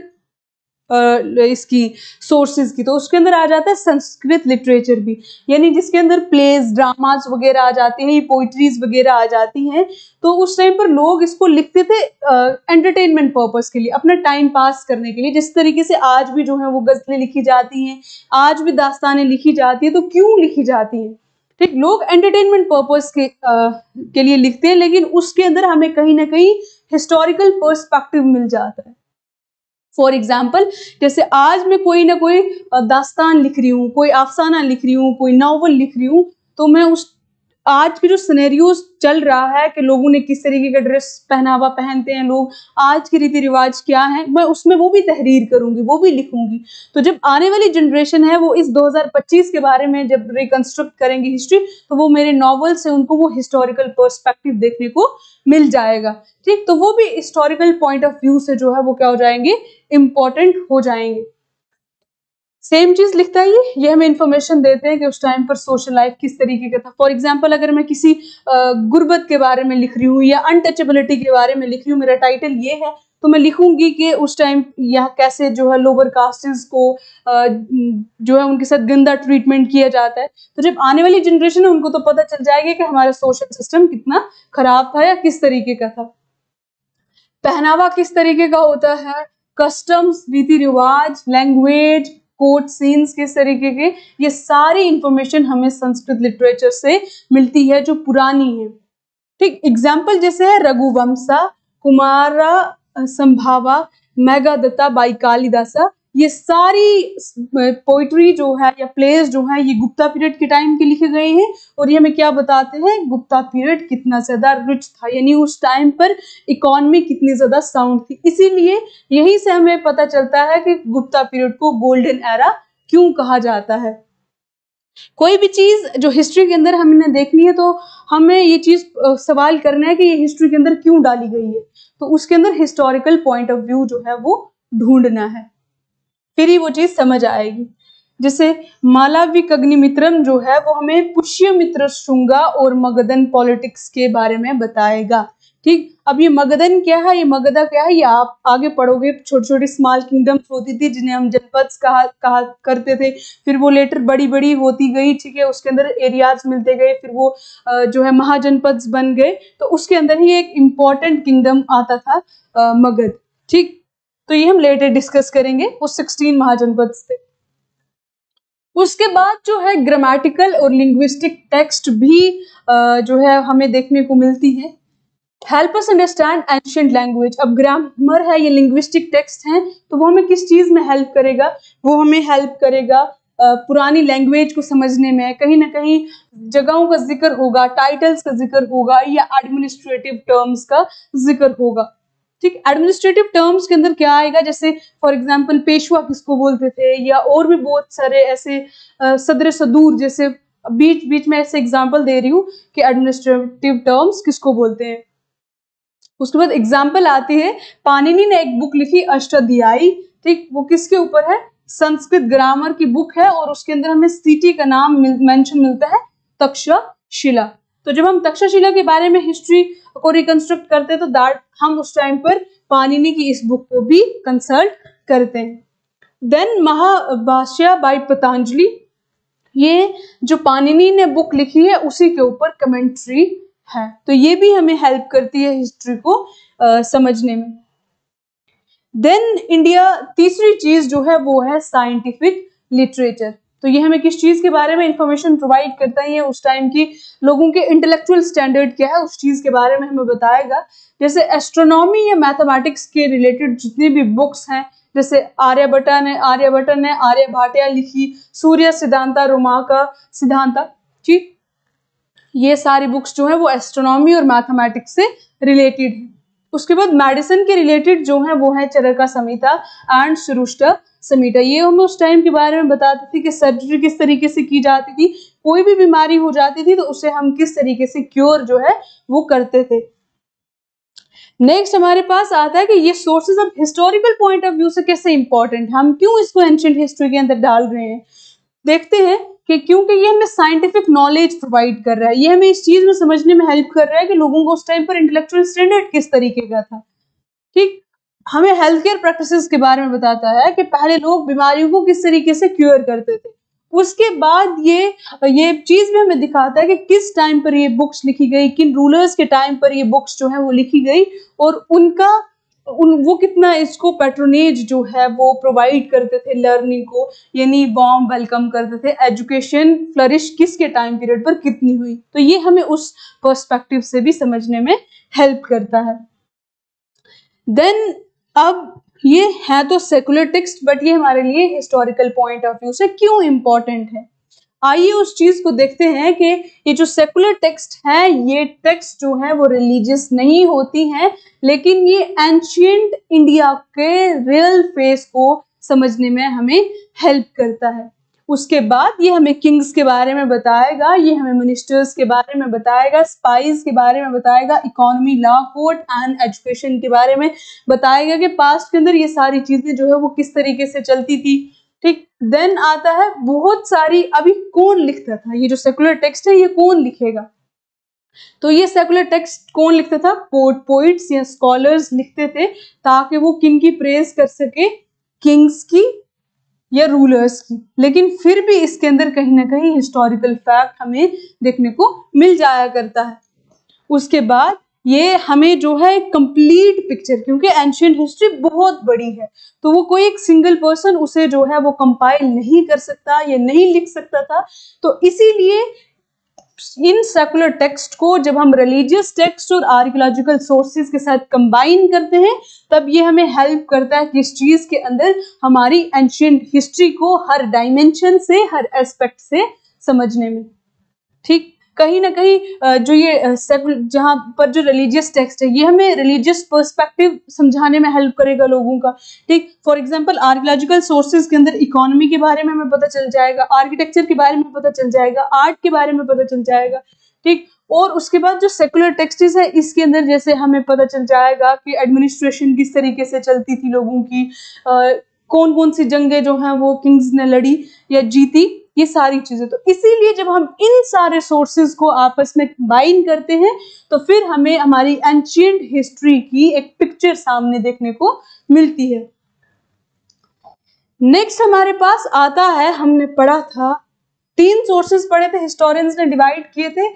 इसकी सोर्सेज की, तो उसके अंदर आ जाता है संस्कृत लिटरेचर भी, यानी जिसके अंदर प्लेज ड्रामास वगैरह आ जाते हैं, पोइट्रीज वगैरह आ जाती हैं। तो उस टाइम पर लोग इसको लिखते थे एंटरटेनमेंट पर्पस के लिए, अपना टाइम पास करने के लिए। जिस तरीके से आज भी जो है वो गजलें लिखी जाती हैं, आज भी दास्तानें लिखी जाती है, तो क्यों लिखी जाती हैं? ठीक, लोग एंटरटेनमेंट पर्पस के लिए लिखते हैं, लेकिन उसके अंदर हमें कहीं ना कहीं हिस्टोरिकल पर्सपेक्टिव मिल जाता है। फॉर एग्जाम्पल, जैसे आज मैं कोई ना कोई दास्तान लिख रही हूँ, कोई अफसाना लिख रही हूँ, कोई नॉवल लिख रही हूँ, तो मैं उस आज के जो सिनेरियोज चल रहा है कि लोगों ने किस तरीके का ड्रेस पहनावा पहनते हैं, लोग आज के रीति रिवाज क्या है, मैं उसमें वो भी तहरीर करूंगी, वो भी लिखूंगी। तो जब आने वाली जनरेशन है वो इस 2025 के बारे में जब रिकंस्ट्रक्ट करेंगे हिस्ट्री, तो वो मेरे नॉवल से उनको वो हिस्टोरिकल पर्सपेक्टिव देखने को मिल जाएगा। ठीक, तो वो भी हिस्टोरिकल पॉइंट ऑफ व्यू से जो है वो क्या हो जाएंगे, इंपॉर्टेंट हो जाएंगे। सेम चीज लिखता है ये हमें इंफॉर्मेशन देते हैं कि उस टाइम पर सोशल लाइफ किस तरीके का था। फॉर एग्जांपल, अगर मैं किसी गुर्बत के बारे में लिख रही हूँ या अनटचेबिलिटी के बारे में लिख रही हूँ, मेरा टाइटल ये है, तो मैं लिखूंगी कि उस टाइम यहाँ कैसे जो है लोअर कास्टेस को जो है उनके साथ गंदा ट्रीटमेंट किया जाता है। तो जब आने वाली जनरेशन है उनको तो पता चल जाएगा कि हमारा सोशल सिस्टम कितना खराब था या किस तरीके का था। पहनावा किस तरीके का होता है, कस्टम्स, रीति रिवाज, लैंग्वेज, कोर्ट सीन्स किस तरीके के, ये सारी इंफॉर्मेशन हमें संस्कृत लिटरेचर से मिलती है जो पुरानी है। ठीक, एग्जाम्पल जैसे है रघुवंशा, कुमारा संभावा, मेघदत्ता बाई कालिदासा, ये सारी पोइट्री जो है या प्लेस जो है ये गुप्ता पीरियड के टाइम के लिखे गए हैं। और ये हमें क्या बताते हैं, गुप्ता पीरियड कितना ज्यादा रिच था, यानी उस टाइम पर इकोनॉमी कितनी ज्यादा साउंड थी। इसीलिए यहीं से हमें पता चलता है कि गुप्ता पीरियड को गोल्डन एरा क्यों कहा जाता है। कोई भी चीज जो हिस्ट्री के अंदर हमने देखनी है तो हमें ये चीज सवाल करना है कि ये हिस्ट्री के अंदर क्यों डाली गई है, तो उसके अंदर हिस्टोरिकल पॉइंट ऑफ व्यू जो है वो ढूंढना है, फिर ही वो चीज समझ आएगी। जैसे मालविकाग्निमित्रम जो है वो हमें पुष्यमित्र शुंगा और मगधन पॉलिटिक्स के बारे में बताएगा। ठीक, अब ये मगधन क्या है, ये मगधा क्या है, ये आप आगे पढ़ोगे। छोटी छोटी स्मॉल किंगडम्स होती थी जिन्हें हम जनपद कहा करते थे, फिर वो लेटर बड़ी बड़ी होती गई। ठीक है, उसके अंदर एरियाज मिलते गए, फिर वो जो है महाजनपद बन गए। तो उसके अंदर ही एक इम्पॉर्टेंट किंगडम आता था मगध। ठीक, तो ये हम लेटर डिस्कस करेंगे, वो 16 महाजनपद थे। उसके बाद जो है ग्रामेटिकल और लिंग्विस्टिक टेक्स्ट भी जो है हमें देखने को मिलती है। Help us understand ancient language. अब ग्रामर है, ये लिंग्विस्टिक टेक्स्ट हैं, तो वो हमें किस चीज में हेल्प करेगा, वो हमें हेल्प करेगा पुरानी लैंग्वेज को समझने में, कहीं ना कहीं जगहों का जिक्र होगा, टाइटल्स का जिक्र होगा या एडमिनिस्ट्रेटिव टर्म्स का जिक्र होगा। ठीक, एडमिनिस्ट्रेटिव टर्म्स के अंदर क्या आएगा, जैसे फॉर एग्जांपल पेशवा किसको बोलते थे, या और भी बहुत सारे ऐसे सदर सदूर, जैसे बीच बीच में ऐसे एग्जांपल दे रही हूँ कि एडमिनिस्ट्रेटिव टर्म्स किसको बोलते हैं। उसके बाद एग्जाम्पल आती है, पाणिनि ने एक बुक लिखी अष्टाध्यायी। ठीक, वो किसके ऊपर है, संस्कृत ग्रामर की बुक है, और उसके अंदर हमें सिटी का नाम मेंशन मिलता है, तक्षशिला। तो जब हम तक्षशिला के बारे में हिस्ट्री को रिकंस्ट्रक्ट करते हैं तो हम उस टाइम पर पाणिनि की इस बुक को भी कंसल्ट करते हैं। देन महाभाष्य बाय पतंजलि, ये जो पाणिनि ने बुक लिखी है उसी के ऊपर कमेंट्री है, तो ये भी हमें हेल्प करती है हिस्ट्री को समझने में। देन इंडिया, तीसरी चीज जो है वो है साइंटिफिक लिटरेचर। तो ये हमें किस चीज के बारे में इंफॉर्मेशन प्रोवाइड करता है, ये उस टाइम की लोगों के इंटेलेक्चुअल स्टैंडर्ड क्या है उस चीज के बारे में हमें बताएगा। जैसे एस्ट्रोनॉमी या मैथमेटिक्स के रिलेटेड जितनी भी बुक्स हैं, जैसे आर्यभट्ट ने आर्यभाटिया लिखी, सूर्य सिद्धांता, रोमा का सिद्धांता, ठीक, ये सारी बुक्स जो है वो एस्ट्रोनॉमी और मैथमेटिक्स से रिलेटेड है। उसके बाद मेडिसिन के रिलेटेड जो है वो है चरका संहिता एंड श्रुष्टा संहिता। ये हमें उस टाइम के बारे में बताते थे कि सर्जरी किस तरीके से की जाती थी, कोई भी बीमारी हो जाती थी तो उसे हम किस तरीके से क्योर जो है वो करते थे। नेक्स्ट हमारे पास आता है कि ये सोर्सेज अब हिस्टोरिकल पॉइंट ऑफ व्यू से कैसे इंपॉर्टेंट है, हम क्यों इसको एंशिएंट हिस्ट्री के अंदर डाल रहे हैं। देखते हैं कि क्योंकि ये हमें साइंटिफिक नॉलेज प्रोवाइड कर रहा है, ये हमें इस चीज में समझने में हेल्प कर रहा है कि लोगों को उस टाइम पर इंटेलेक्चुअल स्टैंडर्ड किस तरीके का था। ठीक, हमें हेल्थ केयर प्रैक्टिसेस के बारे में बताता है कि पहले लोग बीमारियों को किस तरीके से क्योर करते थे। उसके बाद ये चीज भी हमें दिखाता है कि किस टाइम पर ये बुक्स लिखी गई, किन रूलर्स के टाइम पर ये बुक्स जो है वो लिखी गई, और वो कितना इसको पैट्रोनेज जो है वो प्रोवाइड करते थे लर्निंग को, यानी वार्म वेलकम करते थे। एजुकेशन फ्लरिश किसके टाइम पीरियड पर कितनी हुई, तो ये हमें उस पर्सपेक्टिव से भी समझने में हेल्प करता है। देन अब ये है तो सेकुलर टेक्स्ट, बट ये हमारे लिए हिस्टोरिकल पॉइंट ऑफ व्यू से क्यों इंपॉर्टेंट है। आइए उस चीज को देखते हैं कि ये जो सेकुलर टेक्स्ट है, ये टेक्स्ट जो है वो रिलीजियस नहीं होती हैं, लेकिन ये एंशिएंट इंडिया के रियल फेस को समझने में हमें हेल्प करता है। उसके बाद ये हमें किंग्स के बारे में बताएगा, ये हमें मिनिस्टर्स के बारे में बताएगा, स्पाइस के बारे में बताएगा, economy, law, court and education के बारे में बताएगा कि पास्ट के अंदर ये सारी चीजें जो है वो किस तरीके से चलती थी। ठीक, देन आता है बहुत सारी, अभी कौन लिखता था, ये जो सेकुलर टेक्स्ट है ये कौन लिखेगा, तो ये सेकुलर टेक्स्ट कौन लिखता था, पोइट्स या स्कॉलर्स लिखते थे, ताकि वो किन की प्रेज कर सके, किंग्स की या रूलर्स की। लेकिन फिर भी इसके अंदर कहीं ना कहीं हिस्टोरिकल फैक्ट हमें देखने को मिल जाया करता है। उसके बाद ये हमें जो है कंप्लीट पिक्चर, क्योंकि एंशिएंट हिस्ट्री बहुत बड़ी है तो वो कोई एक सिंगल पर्सन उसे जो है वो कंपाइल नहीं कर सकता या नहीं लिख सकता था, तो इसीलिए इन सेकुलर टेक्स्ट को जब हम रिलीजियस टेक्स्ट और आर्कियोलॉजिकल सोर्सेज के साथ कंबाइन करते हैं तब ये हमें हेल्प करता है कि इस चीज के अंदर हमारी एंशिएंट हिस्ट्री को हर डायमेंशन से, हर एस्पेक्ट से समझने में। ठीक, कहीं ना कहीं जो ये जहाँ पर जो रिलीजियस टेक्स्ट है ये हमें रिलीजियस पर्सपेक्टिव समझाने में हेल्प करेगा लोगों का। ठीक, फॉर एग्जांपल आर्कियोलॉजिकल सोर्सेज के अंदर इकोनॉमी के बारे में हमें पता चल जाएगा, आर्किटेक्चर के बारे में पता चल जाएगा, आर्ट के बारे में पता चल जाएगा। ठीक, और उसके बाद जो सेकुलर टेक्स्ट्स है इसके अंदर जैसे हमें पता चल जाएगा कि एडमिनिस्ट्रेशन किस तरीके से चलती थी लोगों की, कौन कौन सी जंगें जो हैं वो किंग्स ने लड़ी या जीती, ये सारी चीजें। तो इसीलिए जब हम इन सारे सोर्सेज को आपस में कंबाइन करते हैं तो फिर हमें हमारी एंशिएंट हिस्ट्री की एक पिक्चर सामने देखने को मिलती है। नेक्स्ट हमारे पास आता है, हमने पढ़ा था 3 सोर्सेज पढ़े थे, हिस्टोरियंस ने डिवाइड किए थे।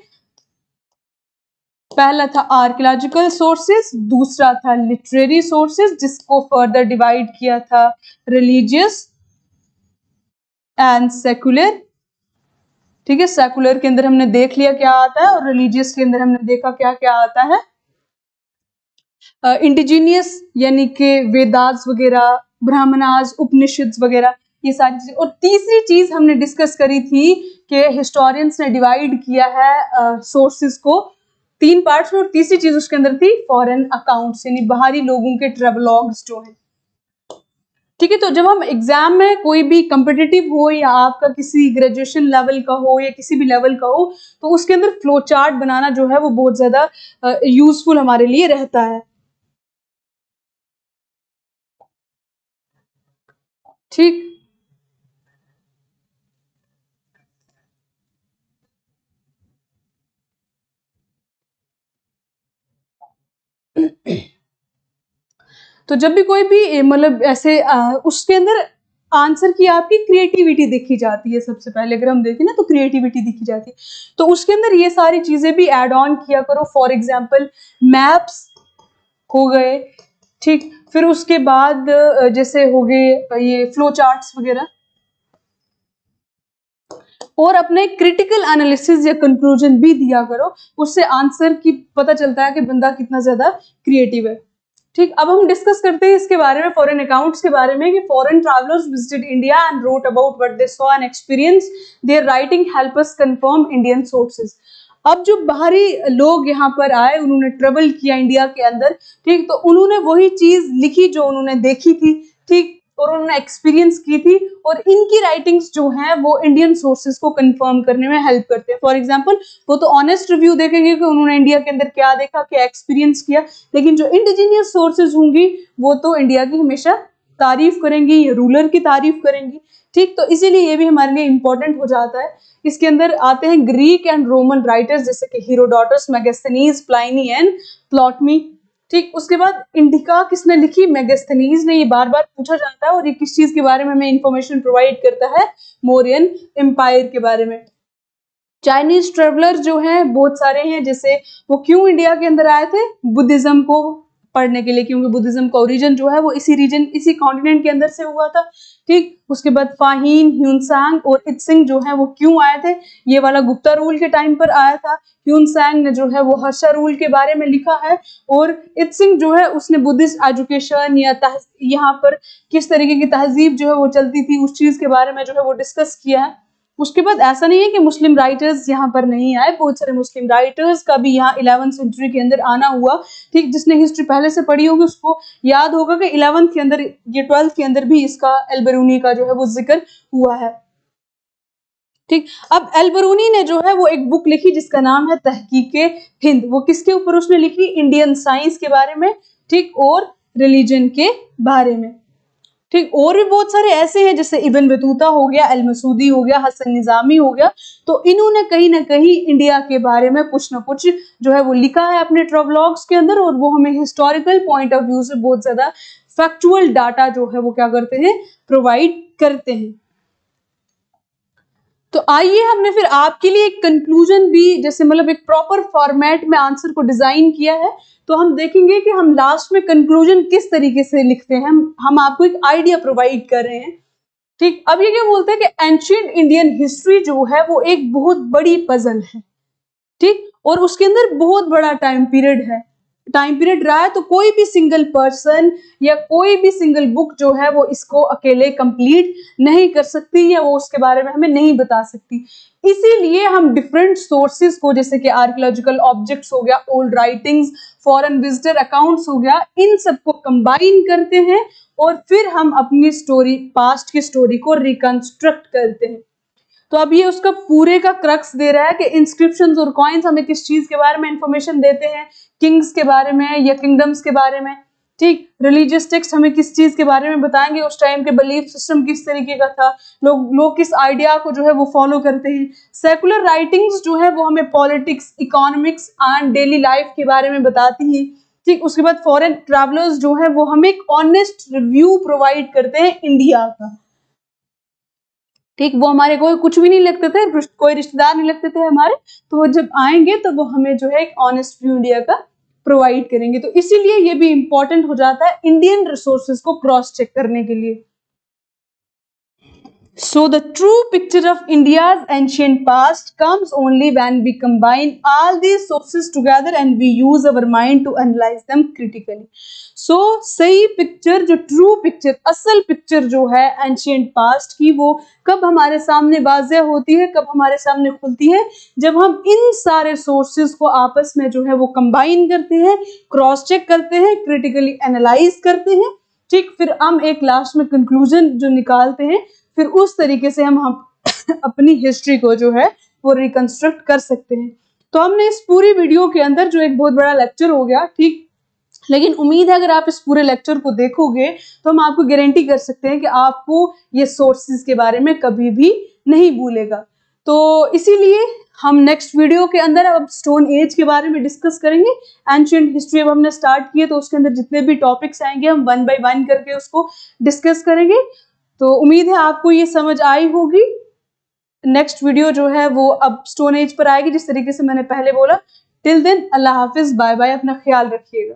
पहला था आर्कियोलॉजिकल सोर्सेज, दूसरा था लिटरेरी सोर्सेज जिसको फर्दर डिवाइड किया था रिलीजियस एंड सेकुलर। ठीक है, सेकुलर के अंदर हमने देख लिया क्या आता है और रिलीजियस के अंदर हमने देखा क्या क्या आता है। इंडिजीनियस यानी कि वेदास वगैरह, ब्राह्मणास, उपनिषद वगैरह, ये सारी चीजें। और तीसरी चीज हमने डिस्कस करी थी कि हिस्टोरियंस ने डिवाइड किया है सोर्सेज को 3 पार्ट्स में, और तीसरी चीज उसके अंदर थी फॉरेन अकाउंट्स, यानी बाहरी लोगों के ट्रेवलॉग्स जो हैं। ठीक है, तो जब हम एग्जाम में कोई भी कम्पिटिटिव हो या आपका किसी ग्रेजुएशन लेवल का हो या किसी भी लेवल का हो, तो उसके अंदर फ्लो चार्ट बनाना जो है वो बहुत ज्यादा यूजफुल हमारे लिए रहता है। ठीक, तो जब भी कोई भी मतलब ऐसे उसके अंदर आंसर की आपकी क्रिएटिविटी देखी जाती है। सबसे पहले अगर हम देखें ना तो क्रिएटिविटी देखी जाती है, तो उसके अंदर ये सारी चीजें भी ऐड ऑन किया करो। फॉर एग्जांपल मैप्स हो गए, ठीक, फिर उसके बाद जैसे हो गए ये फ्लो चार्ट्स वगैरह, और अपने क्रिटिकल एनालिसिस या कंक्लूजन भी दिया करो। उससे आंसर की पता चलता है कि बंदा कितना ज्यादा क्रिएटिव है। ठीक, अब हम डिस्कस करते हैं इसके बारे में, फॉरेन अकाउंट्स के बारे में, कि foreign travellers visited India and wrote about what they saw and experience, there writing help us confirm Indian sources. अब जो बाहरी लोग यहाँ पर आए, उन्होंने ट्रेवल किया इंडिया के अंदर, ठीक, तो उन्होंने वही चीज लिखी जो उन्होंने देखी थी, ठीक, और उन्होंने एक्सपीरियंस की थी, और इनकी राइटिंग्स जो हैं वो इंडियन सोर्सेज को कंफर्म करने में हेल्प करते हैं। फॉर एग्जांपल, वो तो ऑनेस्ट रिव्यू देखेंगे कि उन्होंने इंडिया के अंदर क्या देखा, क्या एक्सपीरियंस किया, लेकिन जो इंडिजीनियस सोर्सेज होंगी वो तो इंडिया की हमेशा तारीफ करेंगी, रूलर की तारीफ करेंगी। ठीक, तो इसीलिए ये भी हमारे लिए इंपॉर्टेंट हो जाता है। इसके अंदर आते हैं ग्रीक एंड रोमन राइटर्स जैसे कि हीरोडोटस, मेगास्थनीज, प्लाइनी एंड प्लॉटमी। ठीक, उसके बाद इंडिका किसने लिखी? मेगास्थनीज ने। ये बार बार पूछा जाता है, और ये किस चीज के बारे में हमें इंफॉर्मेशन प्रोवाइड करता है? मौर्यन एम्पायर के बारे में। चाइनीज ट्रेवलर जो हैं बहुत सारे हैं, जैसे वो क्यों इंडिया के अंदर आए थे? बुद्धिज्म को पढ़ने के लिए, क्योंकि बुद्धिज्म का ओरिजिन जो है वो इसी रीजन, इसी कॉन्टिनेंट के अंदर से हुआ था। ठीक, उसके बाद फाहिन, ह्यूनसांग और इत्सिंग जो है वो क्यों आए थे? ये वाला गुप्ता रूल के टाइम पर आया था। ह्यूनसांग ने जो है वो हर्षा रूल के बारे में लिखा है, और इत्सिंग जो है उसने बुद्धिस्ट एजुकेशन या यहाँ पर किस तरीके की तहजीब जो है वो चलती थी उस चीज के बारे में जो है वो डिस्कस किया है। उसके बाद ऐसा नहीं है कि मुस्लिम राइटर्स यहाँ पर नहीं आए, बहुत सारे मुस्लिम राइटर्स का भी यहाँ 11वीं सेंचुरी के अंदर आना हुआ। ठीक, जिसने हिस्ट्री पहले से पढ़ी होगी उसको याद होगा कि 11वीं के अंदर, ये 12वीं के अंदर भी इसका अल-बरूनी का जो है वो जिक्र हुआ है। ठीक, अब अल-बरूनी ने जो है वो एक बुक लिखी जिसका नाम है तहकीके हिंद। वो किसके ऊपर उसने लिखी? इंडियन साइंस के बारे में, ठीक, और रिलीजन के बारे में। ठीक, और भी बहुत सारे ऐसे हैं जैसे इब्न बतूता हो गया, अल मसूदी हो गया, हसन निजामी हो गया। तो इन्होंने कहीं ना कहीं इंडिया के बारे में कुछ ना कुछ जो है वो लिखा है अपने ट्रेवलॉग्स के अंदर, और वो हमें हिस्टोरिकल पॉइंट ऑफ व्यू से बहुत ज्यादा फैक्चुअल डाटा जो है वो क्या करते हैं? प्रोवाइड करते हैं। तो आइए हमने फिर आपके लिए एक कंक्लूजन भी, जैसे मतलब एक प्रॉपर फॉर्मेट में आंसर को डिजाइन किया है, तो हम देखेंगे कि हम लास्ट में कंक्लूजन किस तरीके से लिखते हैं। हम आपको एक आइडिया प्रोवाइड कर रहे हैं। ठीक, अब ये क्या बोलते हैं कि एंशिएंट इंडियन हिस्ट्री जो है वो एक बहुत बड़ी पजल है। ठीक, और उसके अंदर बहुत बड़ा टाइम पीरियड रहा है, तो कोई भी सिंगल पर्सन या कोई भी सिंगल बुक जो है वो इसको अकेले कंप्लीट नहीं कर सकती, या वो उसके बारे में हमें नहीं बता सकती। इसीलिए हम डिफरेंट सोर्सेज को, जैसे कि आर्कियोलॉजिकल ऑब्जेक्ट्स हो गया, old writings, foreign visitor accounts हो गया, इन सबको कंबाइन करते हैं, और फिर हम अपनी स्टोरी, पास्ट की स्टोरी को रिकंस्ट्रक्ट करते हैं। तो अब ये उसका पूरे का क्रक्स दे रहा है कि इंस्क्रिप्शंस और कॉइन्स हमें किस चीज के बारे में इंफॉर्मेशन देते हैं? किंग्स के बारे में या किंगडम्स के बारे में। ठीक, रिलीजियस टेक्स्ट हमें किस चीज के बारे में बताएंगे? उस टाइम के बिलीफ सिस्टम किस तरीके का था, लोग किस आइडिया को जो है वो फॉलो करते हैं। सेकुलर राइटिंग्स जो है वो हमें politics, economics and daily life के बारे में बताती हैं। ठीक, उसके बाद फॉरेन ट्रैवलर्स जो है वो हमें एक ऑनेस्ट रिव्यू प्रोवाइड करते हैं इंडिया का। ठीक, वो हमारे कोई कुछ भी नहीं लगते थे, कोई रिश्तेदार नहीं लगते थे हमारे, तो वो जब आएंगे तो वो हमें जो है एक ऑनेस्ट व्यू इंडिया का प्रोवाइड करेंगे। तो इसीलिए ये भी इंपॉर्टेंट हो जाता है इंडियन रिसोर्सेज को क्रॉस चेक करने के लिए। So the true picture of India's ancient past comes only when we combine all these sources together and we use our mind to analyze them critically. So सही picture, जो true picture, असल picture जो है ancient past की, वो कब हमारे सामने वाज़ेह होती है, कब हमारे सामने खुलती है, जब हम इन सारे सोर्सेज को आपस में जो है वो कंबाइन करते हैं, क्रॉस चेक करते हैं, क्रिटिकली एनालाइज करते हैं, ठीक, फिर हम एक लास्ट में कंक्लूजन जो निकालते हैं, फिर उस तरीके से हम अपनी हिस्ट्री को जो है वो रिकंस्ट्रक्ट कर सकते हैं। तो हमने इस पूरी वीडियो के अंदर जो एक बहुत बड़ा लेक्चर हो गया, ठीक, लेकिन उम्मीद है अगर आप इस पूरे लेक्चर को देखोगे तो हम आपको गारंटी कर सकते हैं कि आपको ये सोर्सेज के बारे में कभी भी नहीं भूलेगा। तो इसीलिए हम नेक्स्ट वीडियो के अंदर अब स्टोन एज के बारे में डिस्कस करेंगे। एंशिएंट हिस्ट्री अब हमने स्टार्ट की है, तो उसके अंदर जितने भी टॉपिक्स आएंगे हम 1 बाय 1 करके उसको डिस्कस करेंगे। तो उम्मीद है आपको ये समझ आई होगी। नेक्स्ट वीडियो जो है वो अब स्टोन एज पर आएगी, जिस तरीके से मैंने पहले बोला। टिल देन अल्लाह हाफिज, बाय बाय, अपना ख्याल रखिएगा।